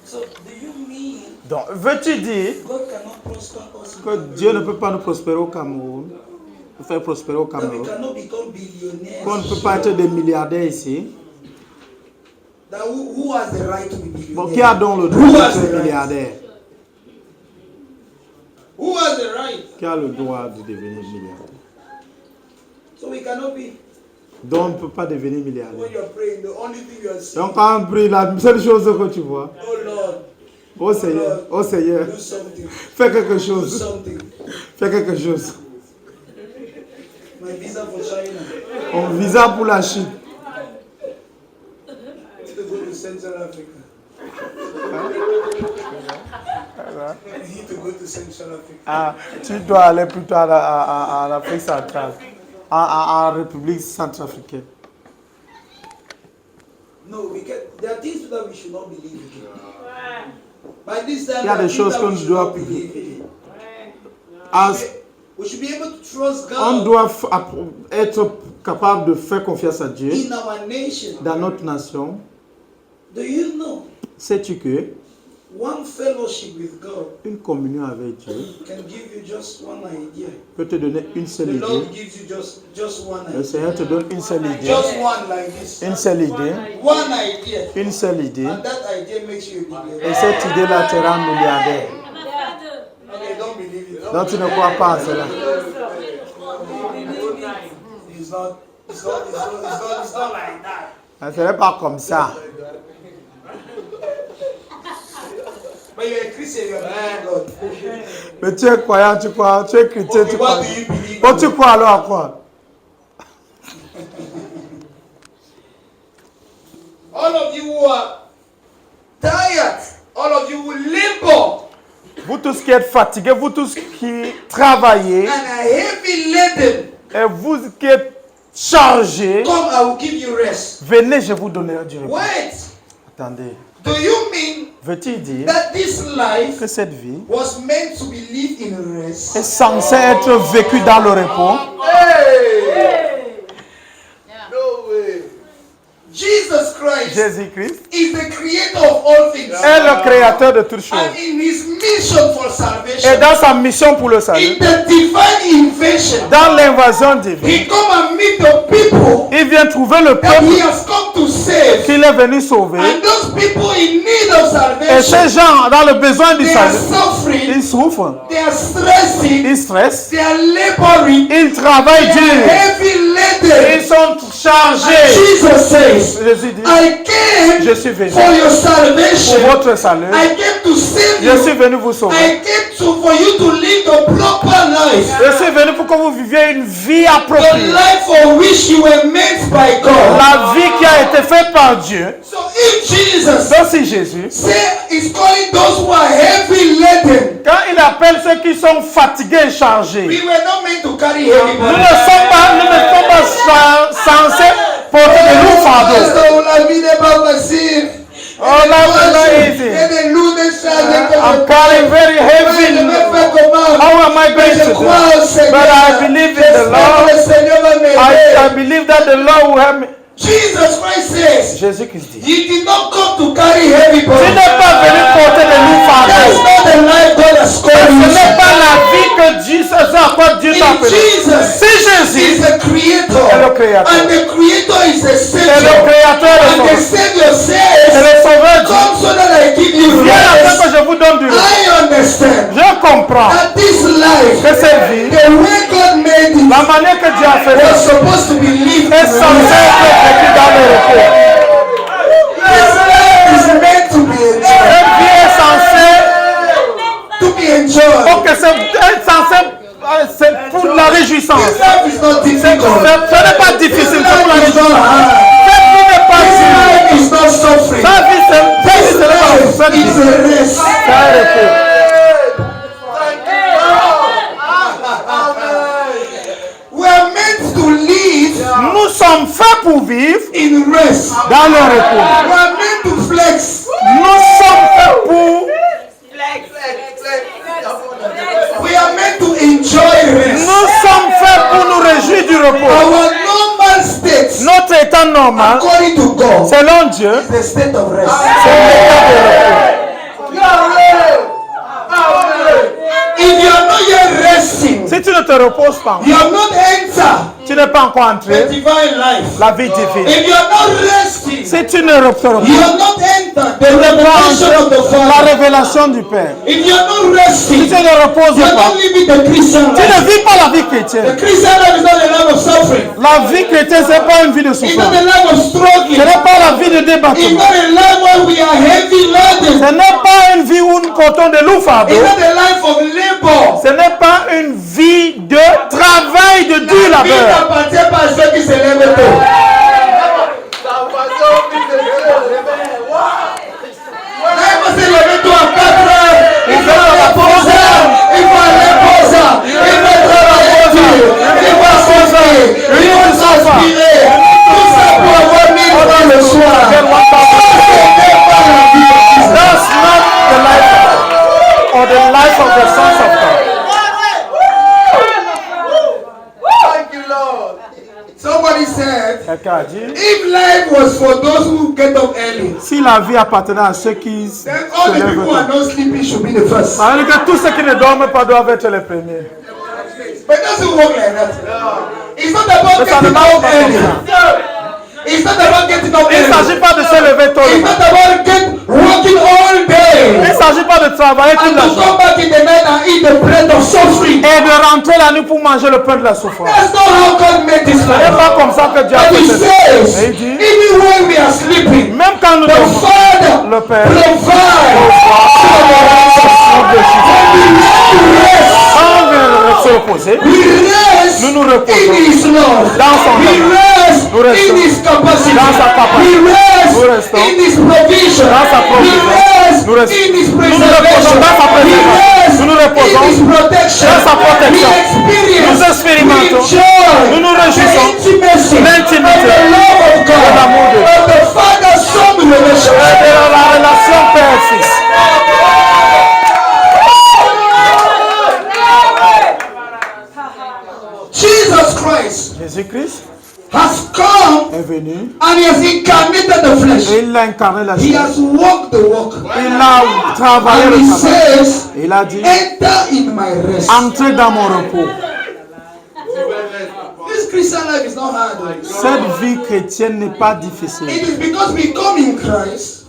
So, do you mean Donc, veux-tu dire God cannot prosper us? que Dieu ne peut pas nous prospérer au Cameroun, nous faire prospérer au That we Cameroun, cannot become billionaires? qu'on ne peut pas être des milliardaires ici? That who has the right to be Bon, qui a billionaire? donc le droit d'être milliardaire? Who has the right? Qui a le droit de devenir milliardaire? So we cannot be. Donc, on ne peut pas devenir When milliardaire. you're praying, the only thing you are seeing, Donc, quand on prie, la seule chose que tu vois, oh Lord, oh Seigneur, do something, fais quelque do chose, something. fais quelque chose. My visa for China, On visa pour la Chine. to go to Central Africa. I need to go to Central Africa. Ah, tu dois aller plutôt en Afrique centrale. en République centrafricaine. No, there are things that we should not believe in. By this time, Il y a des choses qu'on doit we should be able to trust God. On doit être capable de faire confiance à Dieu in our nation. dans notre nation. Do you know? Sais-tu que One fellowship with God une communion avec Dieu can give you just one idea. peut te donner une seule The idée. Lord gives you just one Le idea. Seigneur te donne une seule idée. Just one like this. Une seule idée. One idea. Une seule idée. And that idea makes you a Et billionaire. cette idée-là te rend milliardaire. Okay, don't believe it. Donc tu ne crois pas à cela. It's not like that. Ce n'est pas comme ça. But you're a Christian, you're believing God. Mais tu es croyant, tu crois. Tu es chrétien, Okay, tu what crois. do you believe? Oh, tu crois alors à quoi? All of you who are tired, all of you who labor Vous tous qui êtes fatigués, vous tous qui travaillez, and are heavy laden, et vous qui êtes chargés, come, I will give you rest. venez, je vous donnerai du repos. Wait, Attendez, do you mean veux-tu dire that this life que cette vie was meant to be lived in rest? est censée être vécue dans le repos? No way. Jesus Christ Jésus-Christ is the creator of all things. est le créateur de toutes choses. And in his mission for Et salvation, dans sa mission pour le in salut, the divine invasion, dans l'invasion divine, he come and meet the people il vient trouver le that he peuple has come to save. qu'il est venu sauver. And those people in need of Et ces salvation, gens, dans le besoin du they are salut, suffering, ils souffrent, they are stressing, ils stressent, they are laboring, ils travaillent they are dur, heavy laden. ils sont And chargés. Jesus says, Jésus dit, I came je suis venu for your salvation. pour votre salut, I came to save je suis you. venu vous sauver. I came for you to live a proper life. Je suis venu pour que vous viviez une vie The appropriée. life for which you were made by God. La vie qui a été faite par Dieu. So if Jesus Donc si Jésus, is calling those who are heavy laden, quand il appelle ceux qui sont fatigués et chargés, we were not meant to carry heavy nous ne burdens. sommes pas censés porter de lourds fardeaux. Oh, là, easy. I'm carrying very heavy. How am I going to do it? But I believe in the Lord. I believe that the Lord will help me. Jesus Christ says, Jésus-Christ dit, He did not come to carry heavy tu burdens. n'es pas venu porter de lourds That's fardeaux. not the life God has Ce called you. n'est pas la vie que Dieu, à quoi Dieu t'a In appelé. Jesus, Si Jésus is the creator, est le créateur, and the creator is the c'est le savior, créateur and the de savior son. Et says, le sauveur dit, come so that I give you viens afin rest. que je vous donne du repos. I understand Je comprends that this life, que cette vie, the way God made it, la manière que Dieu a fait, was supposed to be lived. est censée être vécue dans le repos. This life is meant to be enjoyed. Cette vie est censée, To be enjoyed. ok, c'est censé, c'est pour la réjouissance. This life is not Ce difficult. n'est pas difficile, This c'est pour la life is not réjouissance. hard. Cette vie n'est pas This dure. life is not suffering. Sa vie, This c'est pas cette life vie. is a rest. C'est un repos. We are meant to live Nous sommes faits pour vivre in rest. dans le repos. We are meant to flex. Nous sommes faits pour, We are meant to enjoy rest. nous sommes faits pour nous réjouir du repos. Our normal state, Notre état normal, according to God, selon Dieu, is the state of rest. c'est l'état de repos. If you are not yet resting, Si tu ne te reposes pas, you have not entered tu n'es pas encore the entré divine life. la vie divine. If you are not resting, Si tu ne te reposes you pas, have not entered the tu n'es pas revelation of the entré la Father. révélation du Père. If you are not Si resting, tu ne reposes you are pas, not living the Christian tu life. ne vis pas la vie The chrétienne. Christian life is not a life of suffering. La vie chrétienne, ce n'est pas une vie de It's not souffrance. a life of Ce struggling. n'est pas la vie de It's débattement. not a life where we are heavy laden. Ce n'est pas une vie où nous comptons de lourds fardeaux. It's not a life of labor. Ce n'est pas une vie de travail, de dur La vie labeur. n'appartient pas à ceux qui se lèvent tôt. Il faut se lever tôt à 4 heures. Il faut aller poser. Il faut aller poser. Il faut travailler dur. Il faut s'ouvrir. Somebody said, Quelqu'un a dit, if life was for those who get up early, si la vie appartenait à ceux qui se then all the lèvent people who are tôt, not sleeping should be the first. ça veut dire que tous ceux qui ne dorment pas doivent être les premiers. But it doesn't work like that. It's not about Mais ça ne getting marche up pas comme early. ça. It's not about getting up Il ne early. s'agit pas de se lever tôt. It's not about working all Il ne day s'agit pas de travailler toute and la to journée come back in the night and eat the bread of suffering. et de rentrer la nuit pour manger le pain de la souffrance. That's not how God made this Ce n'est life. pas comme ça que Dieu a But fait He cette vie. says, Et il dit, even when we are sleeping, même quand nous the dormons, Father le Père quand on vient se reposer, nous nous reposons dans son amour. Nous restons dans sa capacité. Nous restons dans sa provision. Nous reposons dans sa préservation. Nous nous reposons dans sa protection. Nous expérimentons, nous nous réjouissons l'intimité de l'amour de Dieu et de la relation Père-Fils. Jesus Christ Jésus-Christ has come est venu and He has incarnated the flesh. et il a incarné la He chair. has walked the walk. Il a travaillé And le He travail. says, Il a dit, enter in my rest. entrez dans mon repos. This Christian life is not hard. Cette vie chrétienne n'est pas difficile. It is because we come in Christ.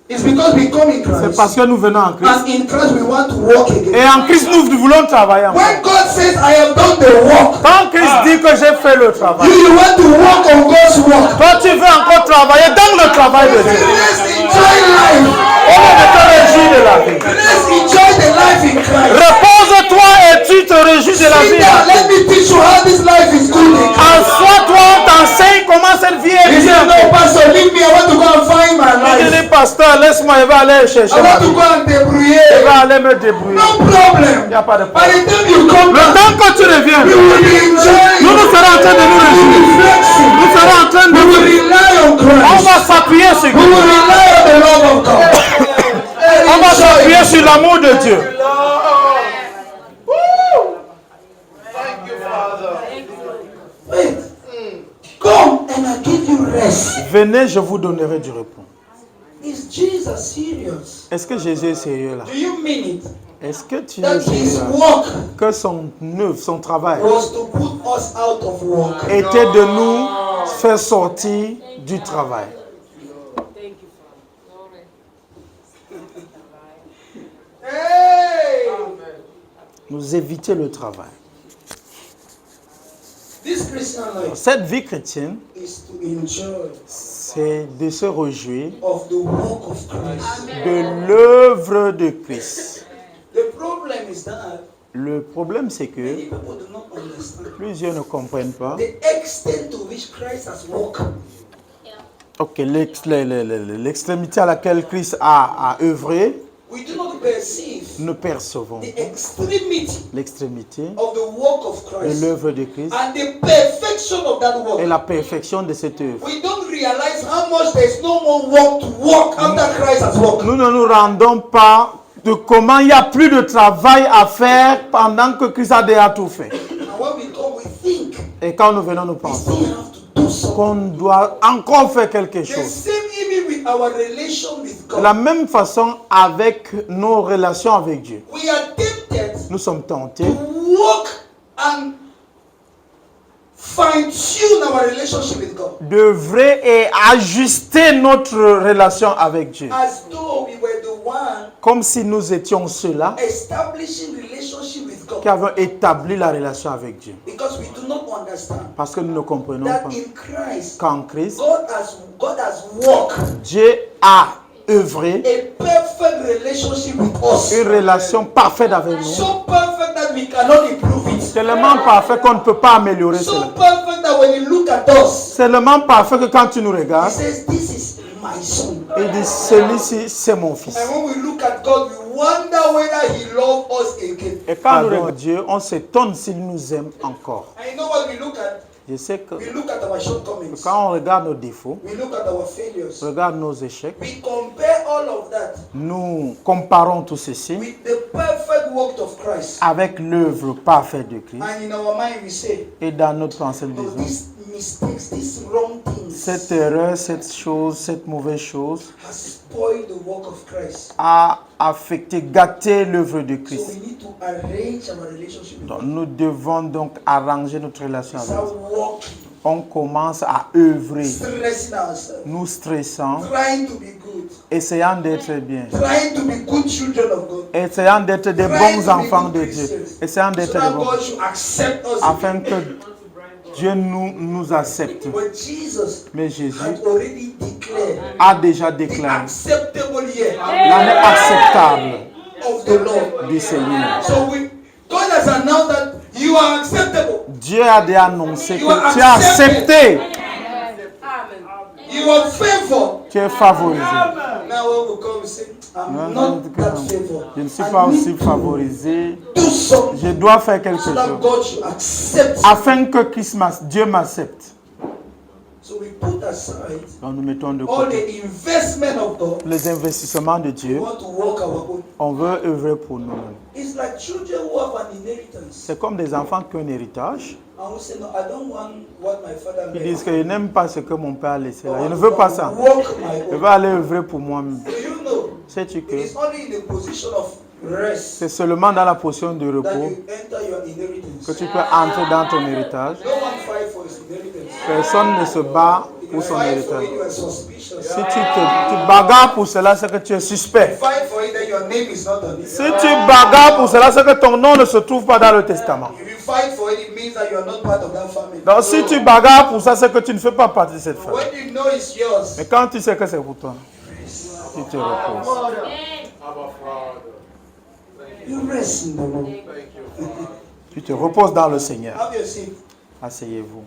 It's because we come in C'est Christ. parce que nous venons en Christ. And in Christ we want to walk again. Et en Christ, nous voulons travailler encore. When God says, I have done the work, Quand Christ dit que j'ai fait le travail, you want to walk on God's work. toi tu veux encore travailler dans le travail de Dieu. Let's enjoy life. Au lieu de te réjouir de la vie. Let's enjoy the life in Christ. Repose-toi et tu te réjouis de la Sit vie. down, let me teach you how this life is good. Assois-toi, on t'enseigne comment cette vie est He bien. said, no, Pastor, leave me. I want to go and find my Il life. dit, pasteur, laisse-moi, je vais aller chercher I ma want to vie. go and Je vais débrouiller. aller me débrouiller. No problem. Il n'y a pas de By problème. the time you come Le back, temps que tu reviens, you will be enjoying. nous serons en train de nous We will réjouir. be flexing. Nous serons en train We will de... rely on On Christ. va s'appuyer sur We will Dieu. rely on the love of God. On va s'appuyer sur l'amour de Dieu. Wait. Come and I give you rest. Venez, je vous donnerai du repos. Is Jesus serious? Est-ce que Jésus est sérieux là? Do you mean it? Est-ce que tu es That his sérieux là? work Que son œuvre, son travail was to put us out of work. était de nous faire sortir du travail. Hey! Nous éviter le travail. This Christian life Cette vie chrétienne, is to enjoy c'est de se réjouir of the work of Christ. de l'œuvre de Christ. The problem is that Le problème, c'est que many people do not understand plusieurs ne comprennent pas. the extent to which Christ has worked. Ok, l'extrémité à laquelle Christ a œuvré, We do not perceive nous percevons the extremity l'extrémité of the work of de Christ l'œuvre de Christ and the perfection of that work. et la perfection de cette œuvre. We don't realize how much there is no more work to work after Christ has worked. Nous ne nous rendons pas de comment il n'y a plus de travail à faire pendant que Christ a déjà tout fait. And when we come, we think Et quand nous venons, nous we pensons still have to do something. qu'on doit encore faire quelque The chose. same even with our relation with De God. la même façon avec nos relations avec Dieu. We are tempted Nous sommes tentés to walk and fine-tune our relationship with God. d'œuvrer et ajuster notre relation avec Dieu. As though we were the one Comme si nous étions ceux-là establishing relationship with God. qui avons établi la relation avec Dieu. Because we do not understand Parce que nous ne comprenons that pas in Christ, qu'en Christ, God has worked Dieu a œuvré a perfect relationship with us. une relation parfaite avec nous. So perfect that we cannot improve it. Tellement parfait qu'on ne peut pas améliorer So cela. perfect that when you look at us, Tellement parfait que quand tu nous He regardes, says, this is my son. il dit celui-ci c'est mon fils. And when we look at God, we wonder whether He loves us again. Et quand nous regardons Dieu, on s'étonne s'il nous aime encore. And you know what we look at? Je sais que we look at our shortcomings, quand on regarde nos défauts, we look at our failures, on regarde nos échecs, we compare all of that nous comparons tout ceci with the perfect work of Christ. avec l'œuvre parfaite de Christ. And in our mind we say, Et dans notre pensée, nous no, disons, these mistakes, these wrong things cette erreur, cette chose, cette mauvaise chose has spoiled the work of Christ. a affecté, gâté l'œuvre de So Christ. we need to arrange our relationship with Donc, God. nous devons donc arranger notre relation avec Start Dieu. walking, On commence à œuvrer. stressing ourselves, Nous stressons, trying to be good, essayant d'être bien, trying to be good children of God, essayant d'être des trying bons to be enfants good de Dieu, Christians, essayant so d'être that des bons, God should accept us. afin que Dieu nous accepte. But Jesus Mais Jésus had already declared a déjà the déclaré acceptable year l'année acceptable of the Lord. du Seigneur. So God has announced that you are acceptable. Dieu a déjà annoncé que tu es accepté, You are favored. tu es favorisé. Now when we come and say, I'm not that favored. Je ne suis I pas need aussi to favorisé. do something Je dois faire quelque so that chose God should accept. afin que Dieu m'accepte. So we put aside Donc nous mettons de all côté the investment of God. les investissements de We Dieu. want to work our own. On veut œuvrer pour nous-mêmes. It's like children who have an inheritance. C'est comme des enfants qui ont un héritage. And we say, no, I don't want what my father Ils made. disent qu'ils n'aiment pas ce que mon père a laissé I là. want Je ne to veux pas ça. work my Je own. veux aller œuvrer pour moi-même. Do you know? Sais-tu It que is only in a position of rest c'est seulement dans la position de that repos you enter your inheritance. que tu peux entrer dans ton héritage. No one fight for his inheritance. Personne ne se bat If pour you son fight for héritage. it, you are suspicious. Si tu bagarres pour cela, c'est que tu es suspect. Fight for it, then your name is not on it. Si tu bagarres pour cela, c'est que ton nom ne se trouve pas dans le testament. If you fight for it, it means that you are not part of that family. Donc si tu bagarres pour ça, c'est que tu ne fais pas partie de cette famille. When you know it's yours, Mais quand tu sais que c'est pour toi, tu te reposes. you rest in the Lord. Tu te reposes dans le Seigneur. Have your seat. Asseyez-vous.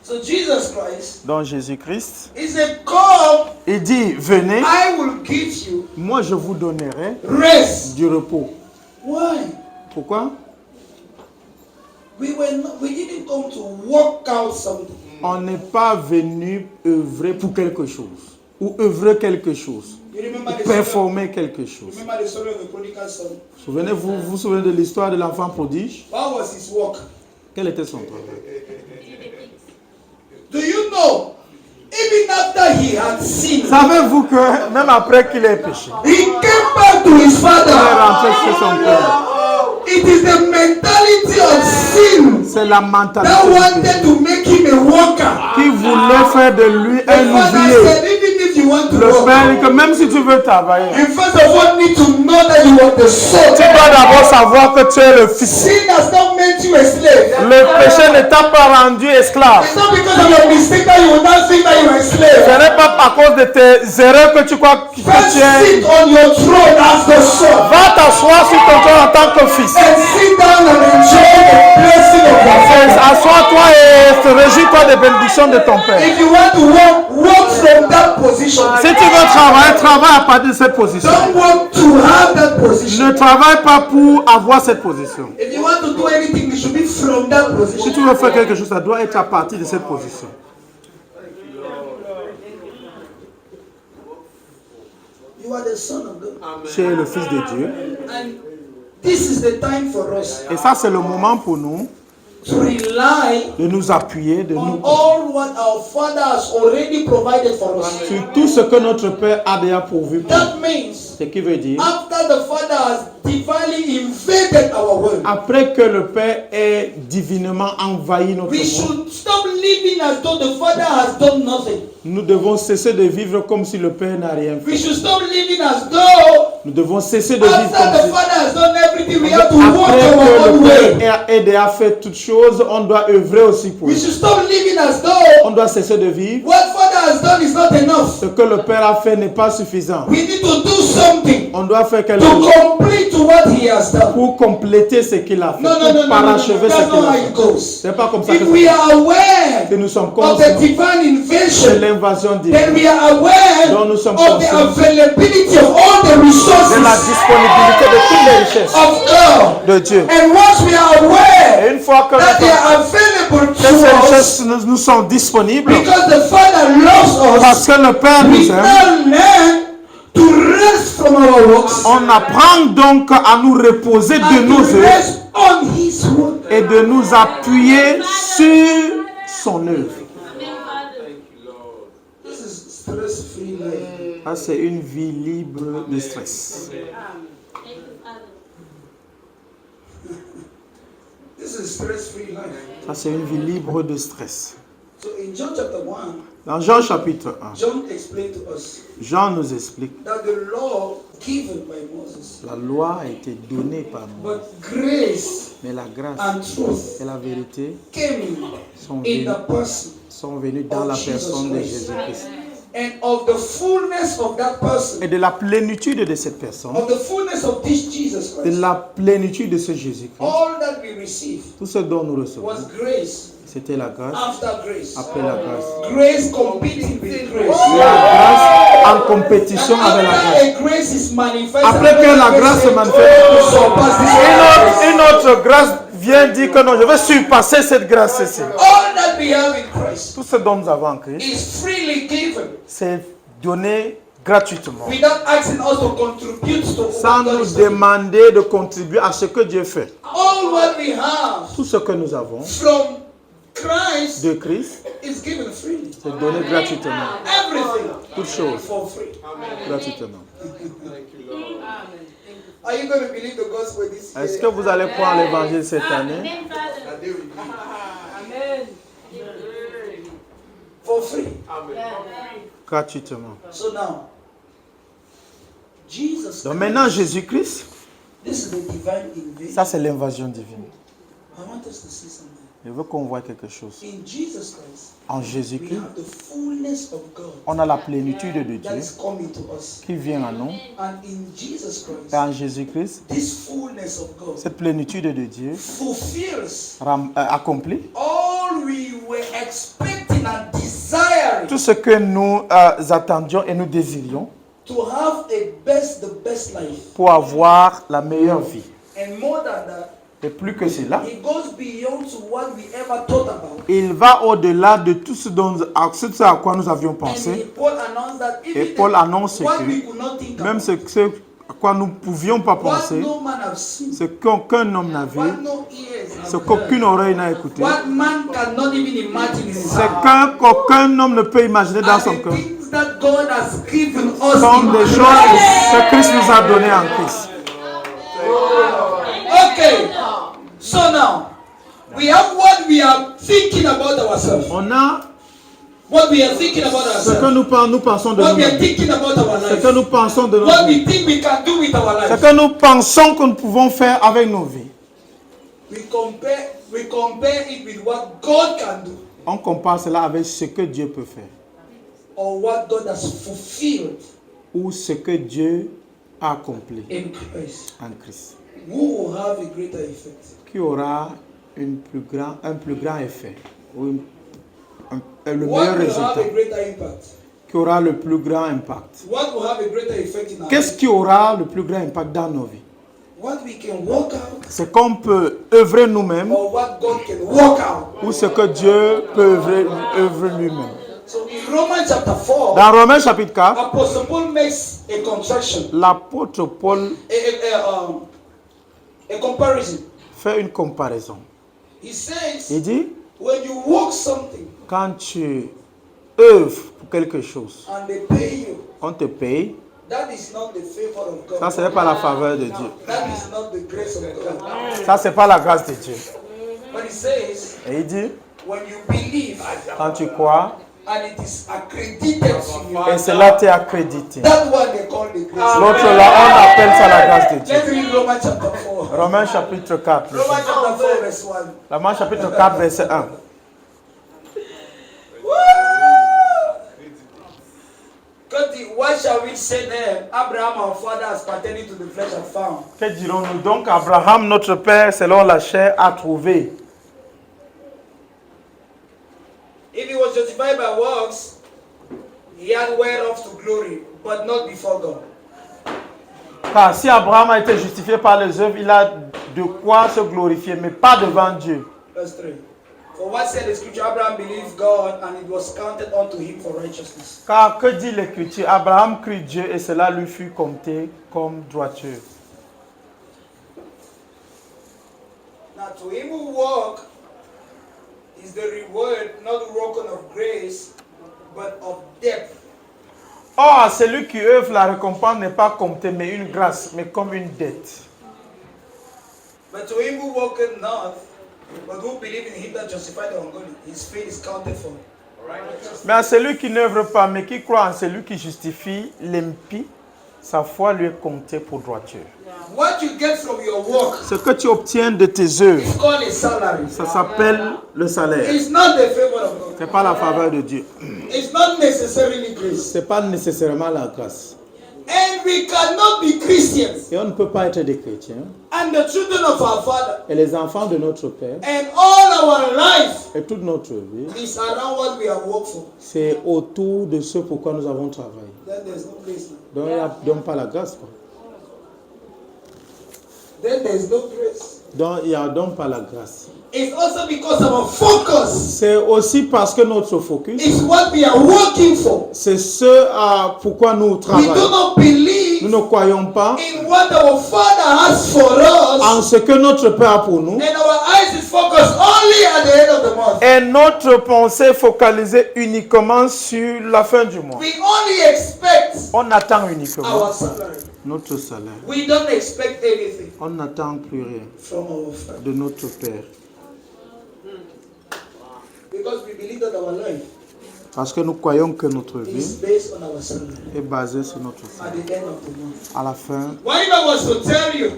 So Jesus Christ, Donc Jésus-Christ, he said, come, il dit, venez, I will give you moi je vous donnerai rest. du repos. Why? Pourquoi? We didn't come to work out something. On n'est pas venu œuvrer pour quelque chose. Ou œuvrer quelque chose. You remember Ou the story? performer quelque chose. Remember the story of the prodigal son? Souvenez-vous, vous vous souvenez de l'histoire de l'enfant prodige? What was his work? Quel était son travail? Do you know? Even after he had sinned, Savez-vous que même après qu'il ait péché, he came back to his il est rentré father. chez son père. It is the mentality of sin C'est la that mentalité du wanted péché to make him a worker. qui voulait faire de lui The un father ouvrier. said, even if you want to Le work, père dit que même si tu veux travailler, you first of all need to know that you are the son. tu dois d'abord savoir que tu es le fils. Sin has not made you a slave. Le péché ne t'a pas rendu esclave. It's not because of your mistake that you will not think that you are a Ce slave. n'est pas à cause de tes erreurs que tu crois que First tu es. sit on your throne as the son. Va t'asseoir sur ton trône en tant que fils. And sit down and enjoy the blessing of your father. Assois-toi et réjouis-toi des bénédictions de ton père. If you want to walk from that position. Si tu veux travailler, travaille à partir de cette position. Don't want to have that position. Ne travaille pas pour avoir cette position. If you want to do anything, it should be from that Si position. tu veux faire quelque chose, ça doit être à partir de cette position. You are the son of God. Tu es le fils de Dieu. And this is the time for us Et ça, c'est le moment pour nous to rely de nous appuyer, de on nous all what our Father has already provided for us. sur tout ce que notre Père a déjà pourvu pour nous. That means Ce qui veut dire, after the Father has divinely invaded our world, après que le Père ait divinement envahi notre we monde, should stop living as though the Father has done nothing. nous devons cesser de vivre comme si le Père n'a rien We fait. should stop living as though Nous devons cesser de vivre after comme the si... Father has done everything, we have to walk Après our que own le way. Père ait déjà fait toutes choses, on doit œuvrer aussi pour We lui. should stop living as though On doit cesser de vivre what Father has done is not enough. Ce que le Père a fait n'est pas suffisant. We need to do something On doit faire quelque to chose complete what he has done. pour compléter ce qu'il a fait, No, no, no, pour no, parachever ce that's qu'il not a how it fait. goes. C'est pas comme ça que If ça we se are aware passe. Si nous sommes of the conscients divine de invasion, l'invasion then divine, we are aware dont nous sommes of the conscients availability of all the de la resources disponibilité de toutes les richesses of God. de Dieu. And once we are aware Et une fois que that they nous are available que ces to us, richesses nous sont disponibles, because the Father loves parce us, que le Père we nous aime, now learn to rest from our works on apprend donc à nous reposer de and nos to œuvres rest on His word. et de nous appuyer sur son œuvre. This is stress-free life. Ça, c'est une vie libre de stress. This is stress-free life. Ça, c'est une vie libre de stress. So in John chapter 1, Dans Jean chapitre 1, John explained to us Jean nous explique that the law given by Moses, la loi a été donnée par Moïse, but grace mais la grâce and truth et la vérité came sont in venues, the person dans la personne de Jésus-Christ. and of the fullness of that person, Et de la plénitude de cette personne, of the fullness of this Jesus de Christ, la plénitude de ce Jésus-Christ, all that we received tout ce dont nous recevons, was grace c'était la grâce after grace. après la grâce. Grace competing with grace. La grâce en compétition avec la grâce. After a grace is manifested, Après que la grâce se manifeste, to surpass this une autre grâce vient dire que non, je vais surpasser cette grâce-ci. all that we have in Christ Tout ce dont nous avons en Christ, is freely given c'est donné gratuitement, without asking us to contribute to sans what God nous is doing. demander de contribuer à ce que Dieu fait. All what we have Tout ce que nous avons from Christ de Christ, is given freely. c'est donné gratuitement. Everything Toutes choses for free. gratuitement. Are you going to believe the gospel this year? Est-ce que vous allez prendre l'évangile cette année? For free. Gratuitement. So now, Jesus, Donc maintenant, Jésus-Christ, this is the divine invasion. ça c'est l'invasion divine. I want us to see something. Je veux qu'on voit quelque chose. In Jesus Christ, En we Jésus-Christ, have the fullness of God on a la plénitude de that Dieu is coming to us. qui vient à nous. And in Jesus Et Christ, en Jésus-Christ, this fullness of God cette plénitude de Dieu fulfills accomplit all we were expecting and desiring tout ce que nous attendions et nous désirions to have the best life. pour avoir la meilleure vie. And more than that, Et plus que cela, it goes beyond to what we ever thought about. il va au-delà de tout ce à quoi nous avions And pensé. Paul announced that Et even Paul annonce what que we could not think même about, ce à quoi nous ne pouvions pas what penser, no man have seen, ce qu'aucun homme n'a vu, what no ears have ce heard, qu'aucune oreille n'a écouté, what man cannot even imagine in his ce heart, qu'aucun homme ne peut imaginer dans son and the cœur, things that God has given us sont in des choses Christ. que Christ nous a données en Christ. Okay, so now we have what we are thinking about ourselves. On a What we are thinking about ce que ourselves. nous pensons de What we are nous-mêmes, thinking about our ce life. que nous pensons de What nos vies, we think we can do with our ce life. que nous pensons que nous pouvons faire avec nos vies. We compare it with what God can do On compare cela avec ce que Dieu peut faire or what God has fulfilled ou ce que Dieu a accompli in Christ. en Christ, Who will have a greater effect? qui aura un plus grand effet ou le What meilleur will résultat, have a greater impact? qui aura le plus grand impact. What will have a greater effect in our Qu'est-ce life? qui aura le plus grand impact dans nos vies? What we can work out C'est qu'on peut œuvrer nous-mêmes or what God can work out. ou ce que Dieu peut œuvrer lui-même. So in Romans chapter 4, Dans Romains chapitre 4, Apostle Paul makes a contraction, l'apôtre Paul a comparison. fait une comparaison. He says, Il dit, when you work something quand tu œuvres pour quelque chose, and they pay you, on te paye, that is not the favor of God. ça ce n'est pas la faveur de Dieu. That is not the grace of God. Ça c'est pas la grâce de Dieu. But he says, Et il dit, when you believe quand tu crois, and it is accredited to you, et cela t'est accrédité. that one they call the grace. L'autre là, on appelle ça la grâce de Dieu. Let's read Romans chapter 4. Romains chapitre 4. Romans chapter 4 verse 1. Romains chapitre 4, verset 1. shall we say then? Abraham our father as pertaining to the flesh have found. Que dirons-nous donc? Abraham, notre père, selon la chair, a trouvé. If he was justified by works, he had whereof to glory, but not before God. Car si Abraham a été justifié par les œuvres, il a de quoi se glorifier, mais pas devant Dieu. Verse 3. For what said the scripture, Abraham believed God, and it was counted unto him for righteousness. Car que dit l'Écriture? Abraham crut Dieu et cela lui fut compté comme droiture. Now to him who walk is the reward not broken of grace, but of depth. Or, à celui qui œuvre, la récompense n'est pas comptée, mais une grâce, mais comme une dette. But to him who walketh not, but who believe in him that justified the ungodly, his faith is counted for righteousness. Mais à celui qui n'œuvre pas, mais qui croit en celui qui justifie l'impie, sa foi lui est comptée pour droiture. What you get from your work Ce que tu obtiens de tes œuvres, is called a salary. ça s'appelle le salaire. It's not the favor of God. Ce n'est pas la faveur de Dieu. It's not necessarily grace. Ce n'est pas nécessairement la grâce. And we cannot be Christians Et on ne peut pas être des chrétiens. and the children of our Father Et les enfants de notre Père, and all our life et toute notre vie, is around what we have worked for. c'est autour de ce pourquoi nous avons travaillé. Then there's no grace. Donc il n'y a donc pas la grâce. Quoi. Then there's no grace. Donc il n'y a donc pas la grâce. It's also because our focus C'est aussi parce que notre focus, is what we are working for. c'est ce pourquoi nous We do travaillons. not believe Nous ne croyons pas in what our Father has for en us, ce que notre Père a pour nous. and our eyes is focused only at the end of the month. Et notre pensée est focalisée uniquement sur la fin du mois. We only expect On attend uniquement our salary. notre salaire. We don't expect anything On n'attend plus rien from our Father de notre Père. because we believe that our life Parce que nous croyons que notre is vie based on our salary est basée sur notre at salaire. the end of the month. À la fin, What if I was to tell you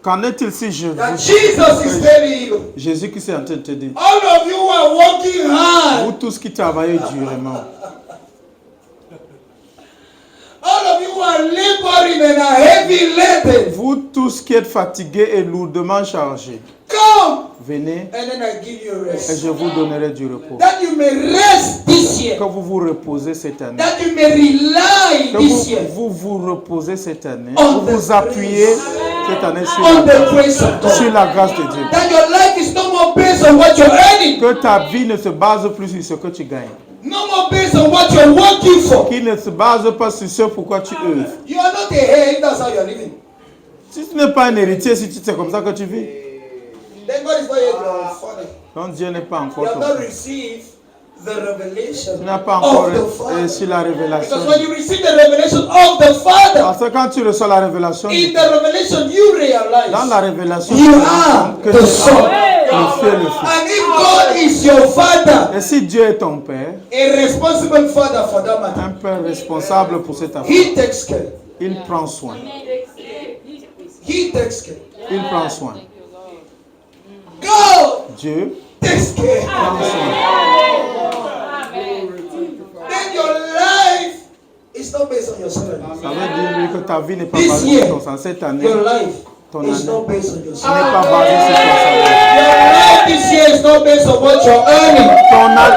qu'en est-il si je that vous... Jesus is telling you, Jésus qui est en train de te dire, all of you who are working vous hard, tous qui travaillez durement, all of you who are laboring and are heavy laden, vous tous qui êtes fatigués et lourdement chargés, come venez and then I give you et rest. je vous donnerai du repos. That you may rest this year. Que vous vous reposez cette année. That you may rely Que this year vous reposez cette année. On Vous the vous appuyez cette année on the grace of sur God. la grâce de Dieu. That your life is no more based on what you're earning, Que ta vie ne se base plus sur ce que tu gagnes. no more based on what you're working for. Qui ne se base pas sur ce pourquoi tu œuvres. You are not a heir if that's how you're living. Si tu n'es pas un héritier, si c'est comme ça que tu vis, Then God is not yet your father. donc Dieu n'est pas You encore have ton not père. received the revelation Tu n'as pas encore of the Father. reçu la révélation. Because when you receive the revelation of the Father, Parce que quand tu reçois la révélation, in the revelation you dans realize, la révélation, You tu te are rends compte que the tu es Son. le Fils et le Fils. and if God is your Father, Et si Dieu est ton Père, a responsible Father for that matter, un Père responsable pour cette affaire, He takes care. il prend soin. He takes care. Il prend soin. God Dieu takes care. prend soin. Then your life is not based on your salary. Ça veut dire lui, que ta vie n'est pas This basée year, sur ton salaire. Cette année, Your life ton is année not based on your n'est salary. pas basée sur ton salaire. Your life this year is not based on what you're earning.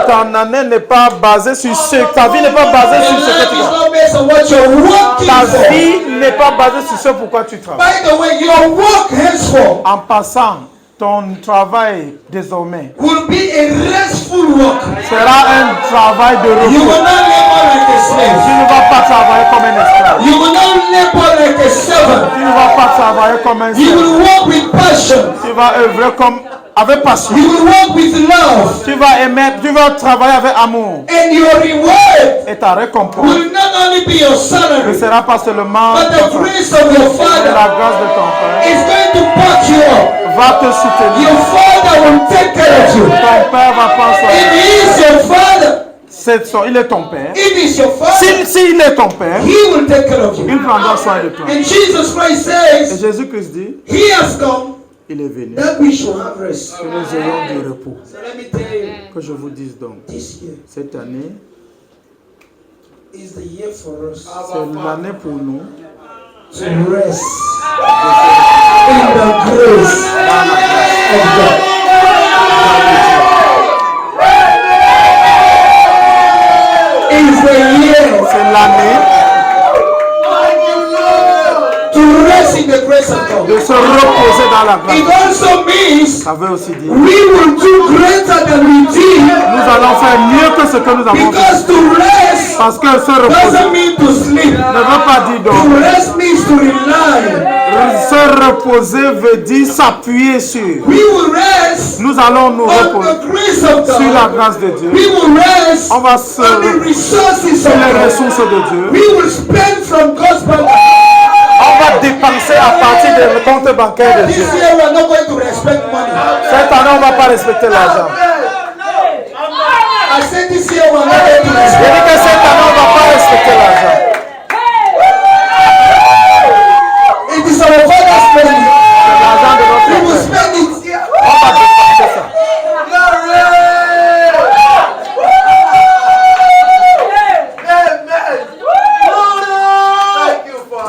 Ton année n'est pas basée sur ce. Ta vie n'est pas basée Your sur ce que life tu is gagnes. not based on what you're working Ta for. vie n'est pas basée sur ce pourquoi tu travailles. By the way, your work henceforth En passant, ton travail désormais will be a restful work. sera un travail de You will repos. not labor like a Tu slave. ne vas pas travailler comme un esclave. You will not labor like a servant. Tu ne vas pas travailler comme un You servant. will work with passion. Tu vas œuvrer comme avec passion. You will work with love. Tu vas aimer, tu vas travailler avec amour. And your reward Et ta récompense will not only be your ne salary, sera pas seulement but the grace of your mais Father la grâce de ton Père is going to back you up. va te soutenir. Your Father will take care of you. Ton Père va prendre soin de If toi. He is your Father, Il est ton Père. if He is your Father, S'il est ton Père, He will take care of you. il prendra soin de toi. And Jesus Christ Et says, Jésus-Christ dit, He has come il est venu that we should have rest. que nous ayons du repos. So let me tell you, Que je vous dise donc, this year, cette année, is the year for us C'est l'année pour nous to rest in the grace of God. Is the year C'est l'année to rest in the grace of God. de se reposer dans la It grâce. also means Ça veut aussi dire we will do greater than we did, nous allons faire mieux que ce que nous avons fait. because to rest Parce que se reposer doesn't mean to sleep. ne veut pas dire To dormir. rest means to rely. Se reposer veut dire s'appuyer sur. We will rest Nous allons nous on reposer the grace of sur la God. grâce de Dieu. We will rest On va on se the resources sur of les God. ressources de Dieu. We will spend from God's bank. On va dépenser à partir des comptes bancaires de This Dieu. year we are not going to respect money. Cette année, on ne va pas respecter l'argent. I said this year we are not going to Je respect. dis que cette année, on ne va pas respecter l'argent. It is our father's money. C'est l'argent de We notre will Père. spend it. On va dépenser ça.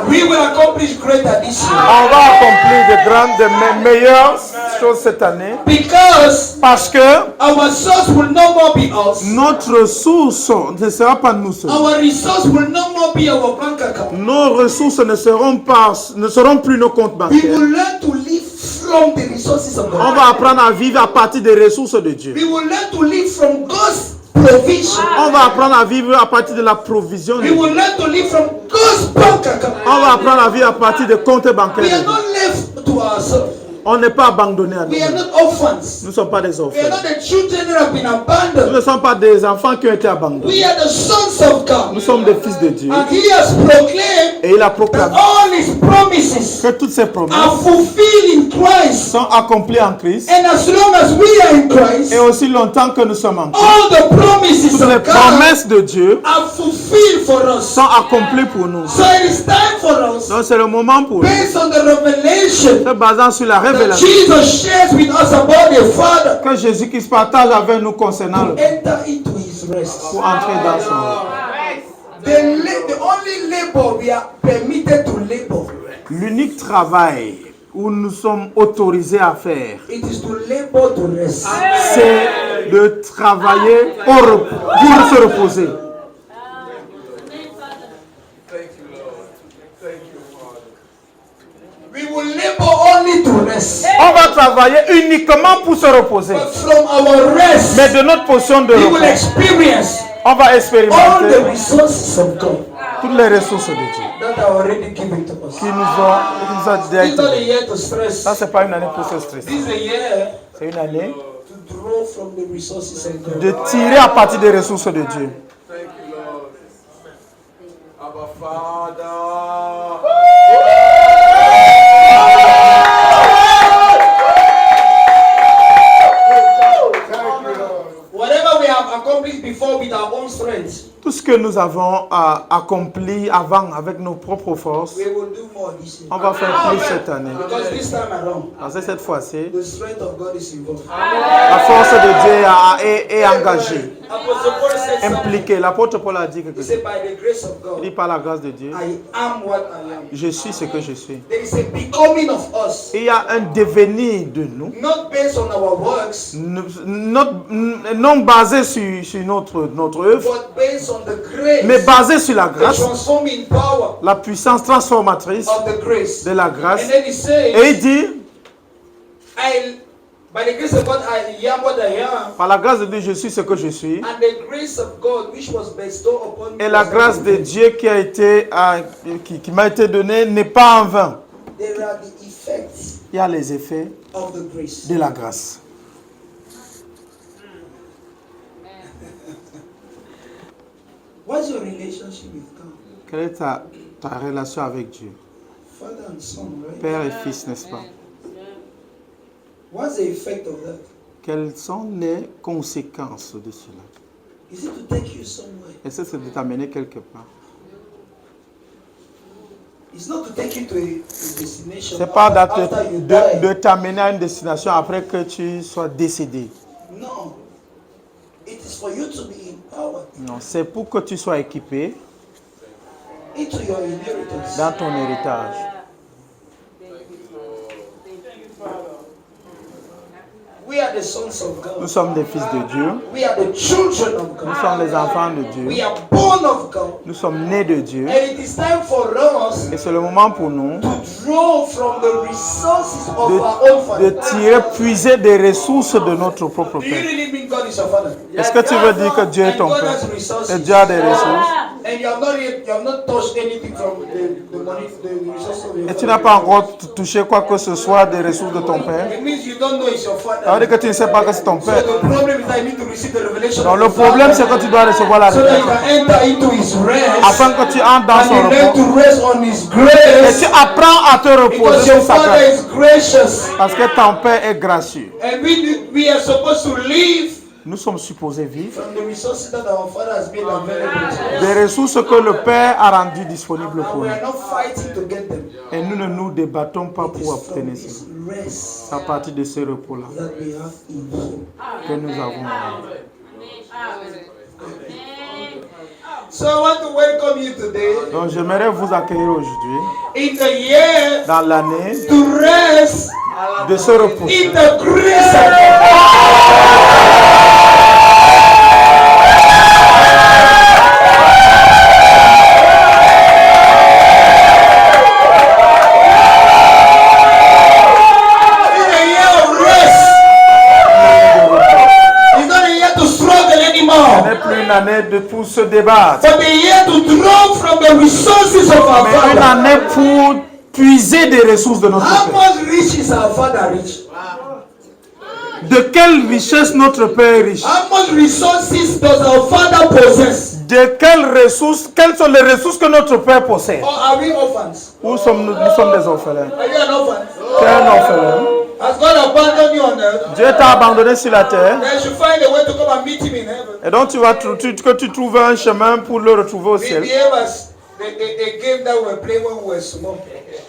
We will accomplish greater this year. On va accomplir de grandes, de meilleures choses cette année. Because Parce que our source will no more be us. notre source ne sera pas nous seuls. Our resource will no more be our bank account. Nos ressources ne seront plus nos comptes We bancaires. will learn to live from the resources of On God. va apprendre à vivre à partir des ressources de Dieu. We will learn to live from God's provision. On va apprendre à vivre à partir de la provision de We Dieu. will learn to live from God's bank account. On va apprendre à vivre à partir des comptes bancaires We de are Dieu. not left to ourselves. On n'est pas abandonné à We are nous-mêmes. not orphans. Nous ne sommes pas des We are orphelins. not the children that have been Nous abandoned. ne sommes pas des enfants qui ont été abandonnés. We are the sons of God. Nous sommes des fils de Dieu. And He has proclaimed Et il a that proclamé all His promises que toutes ces promesses are fulfilled in Christ. sont accomplies en Christ. And as long as we are in Christ, Et aussi longtemps que nous sommes en Christ, all the promises toutes les of God promesses de Dieu are fulfilled for us. sont accomplies pour nous. So it is time for us, Donc c'est le moment pour nous, based on the revelation se basant sur la that révélation Jesus shares with us about the Father, que Jésus-Christ partage avec nous concernant le enter into His rest. pour entrer dans son. The only labor we are permitted to labor, L'unique travail où nous sommes autorisés à faire, it is to labor to rest. c'est de travailler au repos, pour se reposer. We will labor only to rest. On va travailler uniquement pour se reposer. But from our rest, Mais de notre position de we will repos, experience on va all the expérimenter resources of God toutes les ressources de Dieu that are already given to us. qui nous ont déjà It's not a été. year to stress. Ça, c'est pas une année pour se stresser. This is a year C'est une année to draw from the resources of God. de tirer à partir des ressources de Dieu. Thank you, Lord. Abba Father. Whatever we have accomplished before with our own strength, Tout ce que nous avons accompli avant avec nos propres forces, we will do more this year. on va faire plus cette année. Because this time around, Parce que cette fois-ci, the strength of God is involved. la force de Dieu est engagée, Apostle Paul said something. impliquée. L'apôtre Paul a dit quelque He chose. said, by the grace of Il dit God, par la grâce de Dieu, I am what I am. je suis ce que je suis. There is a becoming of us, Il y a un devenir de nous, not based on our works, non basé sur notre œuvre, but based on the grace, mais basé sur la the grâce, transforming power la puissance transformatrice of the grace. de la grâce. And then he says, Et il dit, by the grace of God, I am what I am. par la grâce de Dieu, je suis ce que je suis. And the grace of God, which was bestowed upon me, Et la was grâce not de in vain. Dieu qui m'a été donnée n'est pas en vain. There are the effects Il y a les effets of the grace. de la grâce. What's your relationship with God? Quelle est ta relation avec Dieu? Father and son, right? Père et fils, n'est-ce pas? What's the effect of that? Quelles sont les conséquences de cela? Is it to take you somewhere? Est-ce que c'est de t'amener quelque part? It's not to take you to a destination C'est pas after you die. de t'amener à une destination après que tu sois décédé. No. It is for you to be empowered. Non, c'est pour que tu sois équipé into your inheritance. dans ton héritage. We are the sons of God. Nous sommes des fils de Dieu. We are the children of Nous God. sommes les enfants de We Dieu. are born of God. Nous sommes nés de Dieu. And it is time for us Et c'est le moment pour nous to draw from the resources of our own de Father. tirer, puiser des ressources de notre propre Do you Père. really mean God is your Father? Est-ce que tu veux dire que Dieu est ton And God Père? has resources. Et Dieu a des ressources. And you have not touched anything from the money, the resources of your Et tu n'as Father. pas encore touché quoi que ce soit des ressources de ton Père. It means you don't know it's your Ça veut Father. dire que tu ne sais pas que c'est ton So Père. the problem is that you need to receive the revelation. Donc of le the problème c'est Father que tu dois recevoir la so that you révélation. can enter into His rest. Afin que tu entres dans And son you learn repos. to rest on His Et grace. tu apprends à te reposer Because your sur sa Father grâce. is gracious. Parce que ton Père est gracieux. And we are supposed to live Nous sommes supposés vivre from the resources that our Father has made available to us. des ressources que le Père a rendues disponibles And pour we nous. are not fighting to get them. Et nous ne nous débattons pas It is pour from obtenir His cela. rest C'est à partir de ce repos-là that we have in Him. que nous avons. So I want to welcome you today Donc j'aimerais vous accueillir aujourd'hui in the year dans l'année to rest de ce repos. in the grace of God. In a year of rest. It's not a year to struggle Ce anymore. n'est plus une année de pour se débattre, But a year to draw from the resources of our mais une Father. année pour puiser des ressources de notre How Père. much rich is our Father rich? De quelle richesse notre Père est riche? How much resources does our Father possess? De quelles sont les ressources que notre Père possède? Or are we orphans? Où sommes-nous? Nous sommes des orphelins. Are you an orphan? Tu es un orphelin. Has God abandoned you on earth? Dieu t'a abandonné sur la terre. Then you should find a way to come and meet Him in heaven. Et donc que tu trouves un chemin pour le retrouver au We ciel. behave as a game that we were playing when we were small.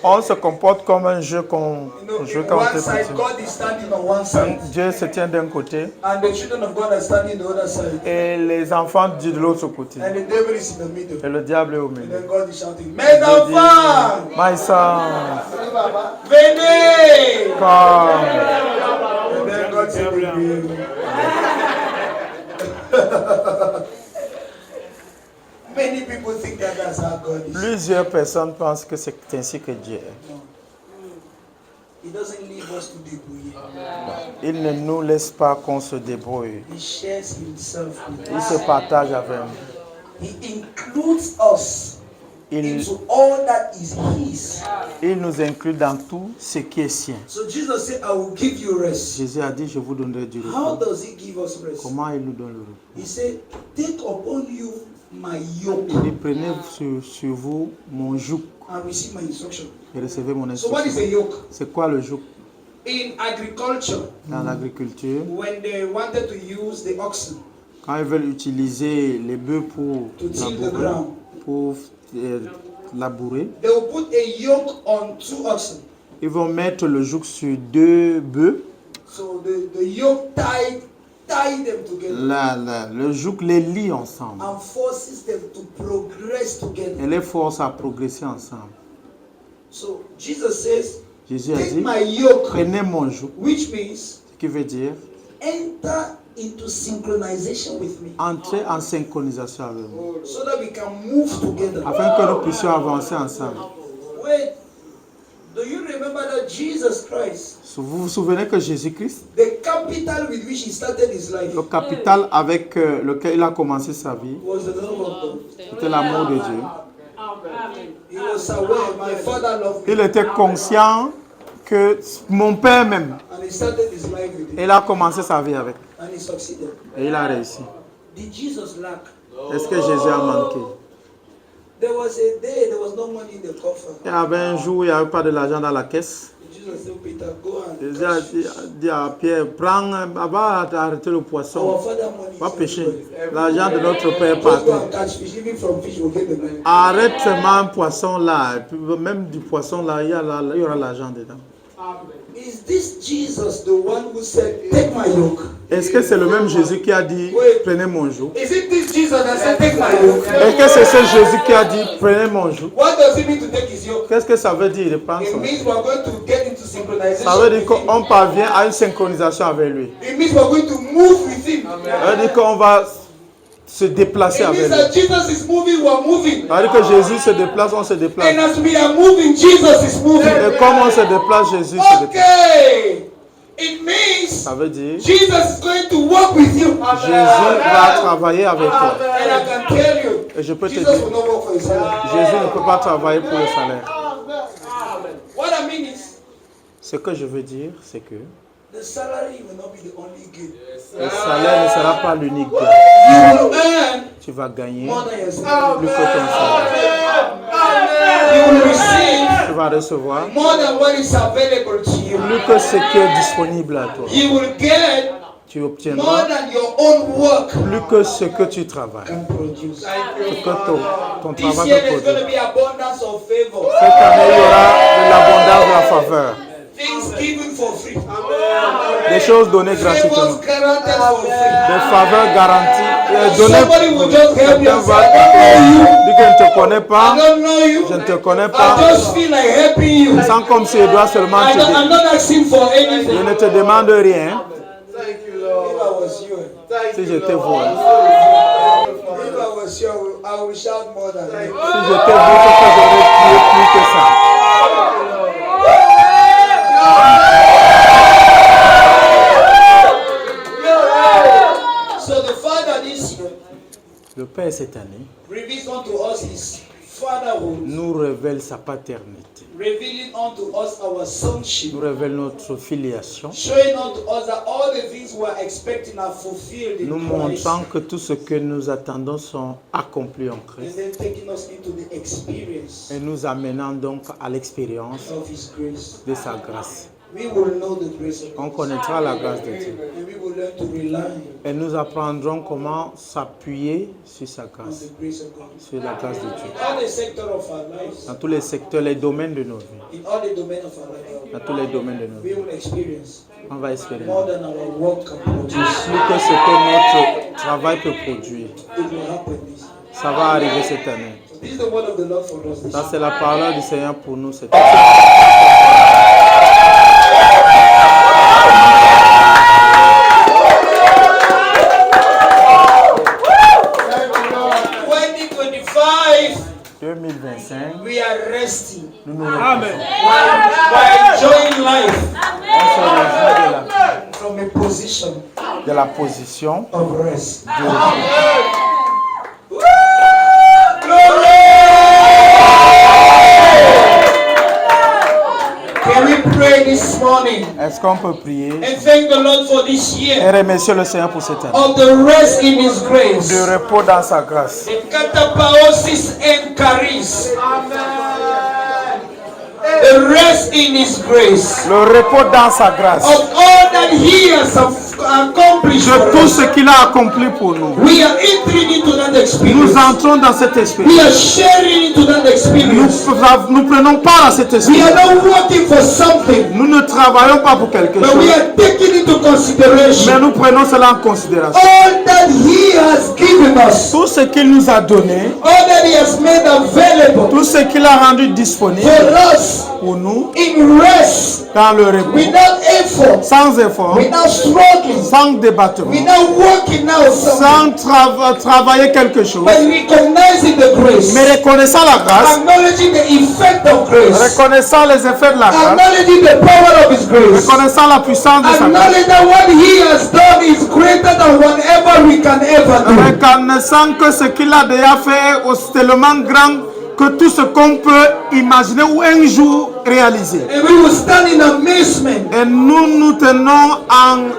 On se comporte comme un jeu qu'on You know, joue in quand on one était side, petit. God is standing on one side, Dieu se tient d'un côté and the children of God are standing the other side, et les enfants de Dieu de l'autre côté. and the devil is in the middle. Et le diable est au And milieu. then God is shouting, "Men of Dieu fun, dit, my son, venez!" come. And then God said, "Amen." Many people think that that's how God is. Plusieurs personnes pensent que c'est ainsi que Dieu est. He doesn't leave us to debrouiller. Il ne nous laisse pas qu'on se débrouille. He shares Himself with Il us. se partage avec nous. He includes us Il, into all that is His. il nous inclut dans tout ce qui est sien. So Jesus said, "I will give you rest." Jésus a dit, je vous donnerai du How repos. does He give us rest? Comment il nous donne le repos? He said, "Take upon you my yoke Il dit, prenez sur vous mon joug and receive my instruction." et recevez mon So what is instruction. a yoke? C'est quoi le joug? In agriculture, Dans l'agriculture, when they wanted to use the oxen quand ils veulent utiliser les bœufs pour to till the labourer, ground, pour labourer, they will put a yoke on two oxen. ils vont mettre le joug sur deux bœufs. So the yoke tie them together Le joug les lie ensemble and forces them to progress together. et les force à progresser ensemble. So Jesus says, Jésus a "Take dit, my yoke," prenez mon joug, which means ce qui veut dire enter into synchronization with me, entrer en synchronisation avec moi, so that we can move together. afin que nous puissions avancer ensemble. Wait, do you remember that Jesus Christ, Vous vous souvenez que Jésus-Christ, the capital with which He started His life, le capital avec lequel il a commencé sa vie, was the love of God. c'était l'amour de Dieu. He was aware, my Father loved me, Il était conscient que mon Père m'aime. and He started His life with Et Him, il a commencé sa vie avec. and He succeeded. Et il a réussi. Did Jesus lack? Est-ce que Jésus a manqué? There was a day there was no money in the coffer. Il y avait un jour où il n'y avait pas de l'argent dans la caisse. Jesus said, "Peter, go and Jésus a catch fish." dit à Pierre, prends, va arrêter le Our poisson. Father money Va is pêcher. everywhere. L'argent de notre Père Just go partout. and catch fish. Even from fish, we'll get the money. Arrête seulement un poisson là. Et puis même du poisson là, il y aura l'argent dedans. Is this Jesus the one who said, take my yoke? Est-ce que c'est le même Jésus qui a dit, prenez mon joug? Is it this Jesus that said, take my yoke? Est-ce que c'est ce Jésus qui a dit, prenez mon joug? What does it mean to take his yoke? Qu'est-ce que ça veut dire de prendre It son joug? means we're going to get into synchronization. Ça veut dire with him. qu'on parvient à une synchronisation avec lui. It means we're going to move with him. Ça veut dire qu'on va se déplacer It avec means lui. that Jesus is moving, we're moving. Ça veut dire que Jésus se déplace, on se déplace. And as we are moving, Jesus is moving. Et comme on se déplace, Jésus se déplace. Okay. It means Ça veut dire Jesus is going to walk with you. Jésus va travailler avec toi. And I can tell you, Et je peux te Jesus dire, will not work for his salary. Jésus ne peut pas travailler pour le salaire. What I mean is, Ce que je veux dire, c'est que the salary will not be the only gain. le salaire ne sera pas l'unique gain. You will earn Tu vas gagner more than your salary. plus que ton salaire. You will receive Tu vas recevoir more than what is available to you. plus que ce qui est disponible à toi. You will get Tu more obtiendras than your own work plus que ce que tu travailles. can produce. Ce que ton This travail year peut there's going to produire. be abundance of favor. Cette année, il y aura de l'abondance de la faveur. Things given for free. Des choses données gratuitement. Favors granted for free. Des faveurs garanties. Données Somebody will just help you quelqu'un and say, va I don't know you. dire que je ne te connais I pas. don't know you. Je ne te connais I pas. just feel like helping you. Sans comme si je dois seulement I'm t'aider. not asking for Je anything. ne te demande rien. Thank you, If Lord. I was you, Si j'étais vous. if I was you, I would shout more than Si you. j'étais vous, c'est que j'aurais prié plus que ça. So the Father this year Le Père, cette année, reveals unto us His fatherhood, nous révèle sa paternité. revealing unto us our sonship, Nous révèle notre filiation. showing unto us that all the things we are expecting are fulfilled Nous in Christ, montrant que tout ce que nous attendons sont accomplis en and Christ. then taking us into the experience Et nous amenant donc à l'expérience of His grace. de sa grâce. We will know the grace of On God, connaîtra la grâce de Dieu. and we will learn to rely Et nous apprendrons comment s'appuyer sur sa on grâce, the grace of God. sur la grâce de Dieu. In all the sectors of our lives, Dans tous les secteurs, les domaines de nos vies. in all the domains of our life, Dans tous les domaines de nos we vies. will experience On va more expérimenter. than our work can produce. Plus que ce que notre travail peut produire. It will happen this year. Ça va arriver cette année. So this is the word of the Lord for us this Ça, year. c'est la parole du Seigneur pour nous cette année. In 2025, we are resting. nous nous We're enjoying life on se réjouit from a position de la position of rest. de Can we pray this morning Est-ce qu'on peut prier and thank the Lord for this et year remercier le Seigneur pour cette année? of the rest in His grace? De repos dans sa grâce. The katapaosis and charis. The rest in His grace Le repos dans sa grâce. of all that He has accomplished De for tout us. ce qu'il a accompli pour nous. We are entering into that Nous experience. entrons dans cette We expérience. are sharing into that experience. Nous prenons part à cette We expérience. are not working for something, Nous ne travaillons pas pour quelque but we chose, are taking into mais consideration nous prenons cela en considération. all that He has given us, Tout ce qu'il nous a donné, all that He has made available tout ce qu'il a rendu disponible for us pour nous in rest, dans le repos, without effort, sans effort, without struggling, sans débattement, without working out something, sans travailler quelque chose, but recognizing the grace, mais reconnaissant la grâce, acknowledging the effect of grace, reconnaissant les effets de la grâce, acknowledging the power of His grace, reconnaissant la puissance de sa grâce, acknowledging that what He has done is greater than whatever we can ever do. reconnaissant que ce qu'il a déjà fait est tellement grand que tout ce qu'on peut imaginer ou un jour réaliser. And we will stand in amazement Et nous tenons en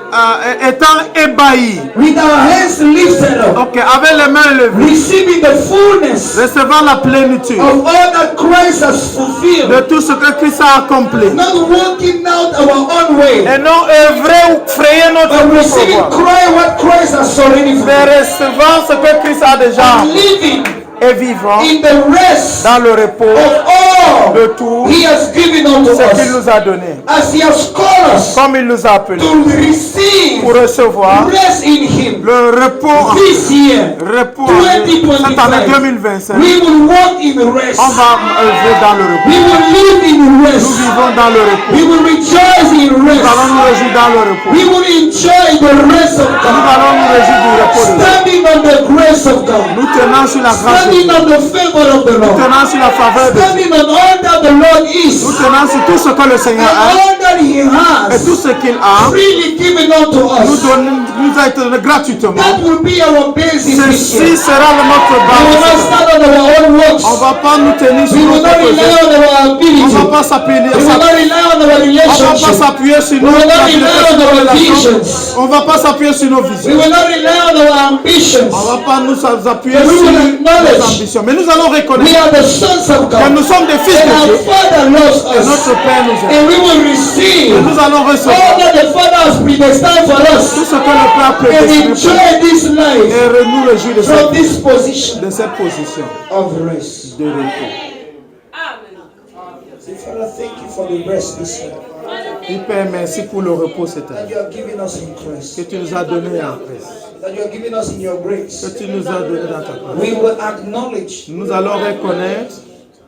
étant ébahis. with our hands lifted up, Ok, avec les mains levées, receiving the fullness recevant la plénitude of all that Christ has fulfilled, de tout ce que Christ a accompli. not working out our own way, Et non œuvrer ou frayer notre but propre receiving voie. what Christ has already fulfilled, Mais recevant ce que Christ a déjà and living et vivant in the rest dans le repos of all all de tout He has given unto ce qu'il us, nous a donné. as He has called us Comme il nous a appelés to receive pour recevoir rest in Him. le repos en This year, repos cette année 2025. we will walk in rest. On va œuvrer dans le repos. We will live in Nous rest. vivons dans le repos. We will rejoice in Nous allons rest. nous réjouir dans le repos. We will enjoy the rest of Nous God. allons nous réjouir du repos de Dieu. Standing on the grace of God. Nous tenons sur la grâce de Standing Dieu. on the favor of the Nous Lord. tenons sur la faveur de Dieu. Standing on all that the Lord is. Nous tenons sur tout ce que le And Seigneur a all that He et tout has ce qu'il a freely given unto nous us. a été donné gratuitement. That will be our basis this Ceci year. sera notre We will not base. stand on our own works. On ne va pas nous tenir sur We will notre not rely projet. on our On ne ability. va pas s'appuyer We will not rely on our on va pas relationship. s'appuyer sur We nos will not rely on our relations. visions. On va pas s'appuyer sur nos We visions. will not rely on our ambitions. On va pas nous appuyer But we sur will nos acknowledge ambitions. Mais nous allons we reconnaître are the sons of que God. nous sommes des fils And de our Dieu. Father loves Et us. notre Père nous aime. And we will Et receive nous allons all recevoir that the Father has predestined for tout us. ce que le Père a And prédestiné pour nous. enjoy this life Et nous réjouir from this position de cette position of rest. de repos. Say, Father, thank you for the rest this year Et Père, merci pour le repos cette that année. you have given us in Que Christ, tu nous as donné en Christ. that you have given us in your Que grace. tu nous as donné dans ta grâce. We will acknowledge Nous allons reconnaître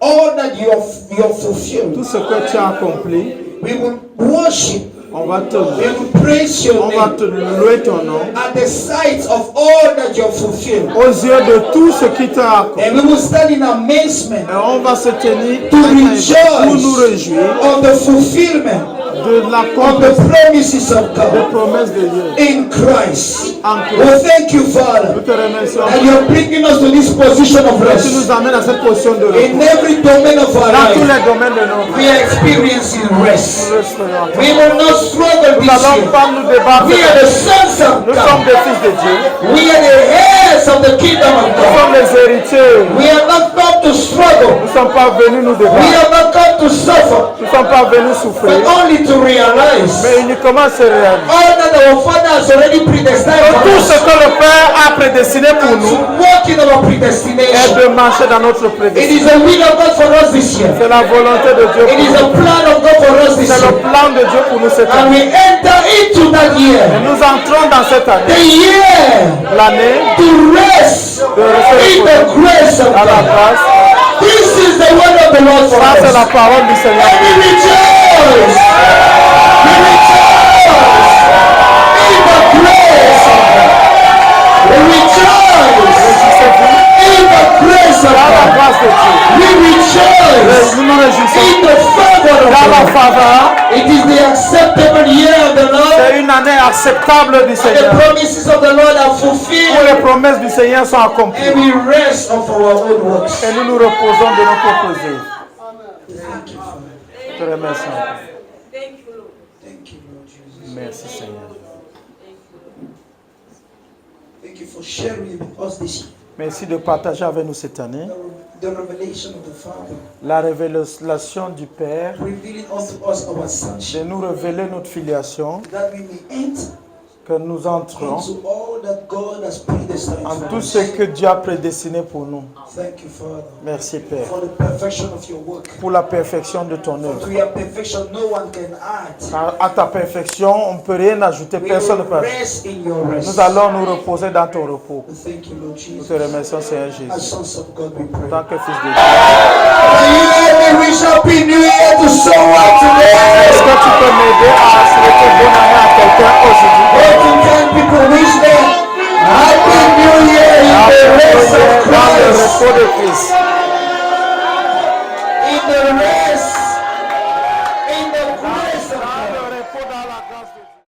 all that you have fulfilled. tout ce que tu as accompli. We will worship. On va te We louer. will praise your On va name te louer ton nom. at the sight of all that you have fulfilled. Aux yeux de tout ce qui t'a accompli. And we will stand in amazement Et on va se tenir to pour nous rejoice réjouir of the fulfillment de of the l'accomplissement promises of des God promesses de Dieu. in Christ. En We Christ. thank you, Nous Father, te remercions. that you are bringing us to this position of Que tu rest. nous amènes à cette position de repos. In every domain of our Dans tous life, les domaines de nos vies. we are experiencing rest. Nous respirons. We will not struggle Nous this n'allons year. pas nous débattre. We are the sons of Nous sommes God. des fils de Dieu. We are the heirs of the kingdom of Nous God. sommes les héritiers. We are not come to struggle. Nous ne sommes pas venus nous We débattre. are not come to suffer, Nous ne sommes pas venus souffrir. but only to realize Mais uniquement se réaliser. all that our Father has already predestined for Tout us. ce que le Père a prédestiné pour And to nous walk in our est predestination. de marcher dans notre It prédestination. is the will of God for us this year. C'est la volonté de Dieu It pour is the nous. plan of God for us this C'est le year. plan de Dieu pour nous cette And année. we enter into that Et year, nous entrons dans cette the année, year l'année to rest de rester in the grace of à la God. grâce. This is the word of the Lord for Ça, c'est us. la parole du Seigneur. And we rejoice. We rejoice in the grace of God. We rejoice in the grace of Dans la God. grâce de Dieu. We rejoice Nous nous réjouissons. in the favor of Dans la God. faveur, It is the acceptable year of the Lord. c'est une année acceptable du And the Seigneur. promises of the Lord are Où fulfilled. les promesses du Seigneur sont accomplies. And we rest of our own works. Et nous nous reposons de nos propres œuvres. Je te remercie. Thank you, Lord Jesus. Merci Seigneur. Thank you for sharing with us this year. Merci de partager avec nous cette année The revelation of the Father, la révélation du Père, revealing unto us our sonship, de nous révéler notre filiation, that we may enter que nous entrons into all that God has predestined en for tout us. ce que Dieu a prédestiné pour nous. Thank you, Father, Merci Père. for the perfection of your work. Pour la perfection de ton For œuvre. to your perfection, no one can add. Car à ta perfection, on ne peut rien ajouter, We personne ne will peut ajouter. rest in your rest. Nous allons nous reposer dans ton repos. Thank you, Lord Nous Jesus. te remercions Seigneur As Jésus. sons of God, we En pray. tant que fils de Dieu. Can you let me wish Happy New Year to someone Est-ce today? que tu peux m'aider à souhaiter bonne année à quelqu'un aujourd'hui? Go to 10 people, wish them Happy New Year in the rest of Dans le Christ. repos de Christ.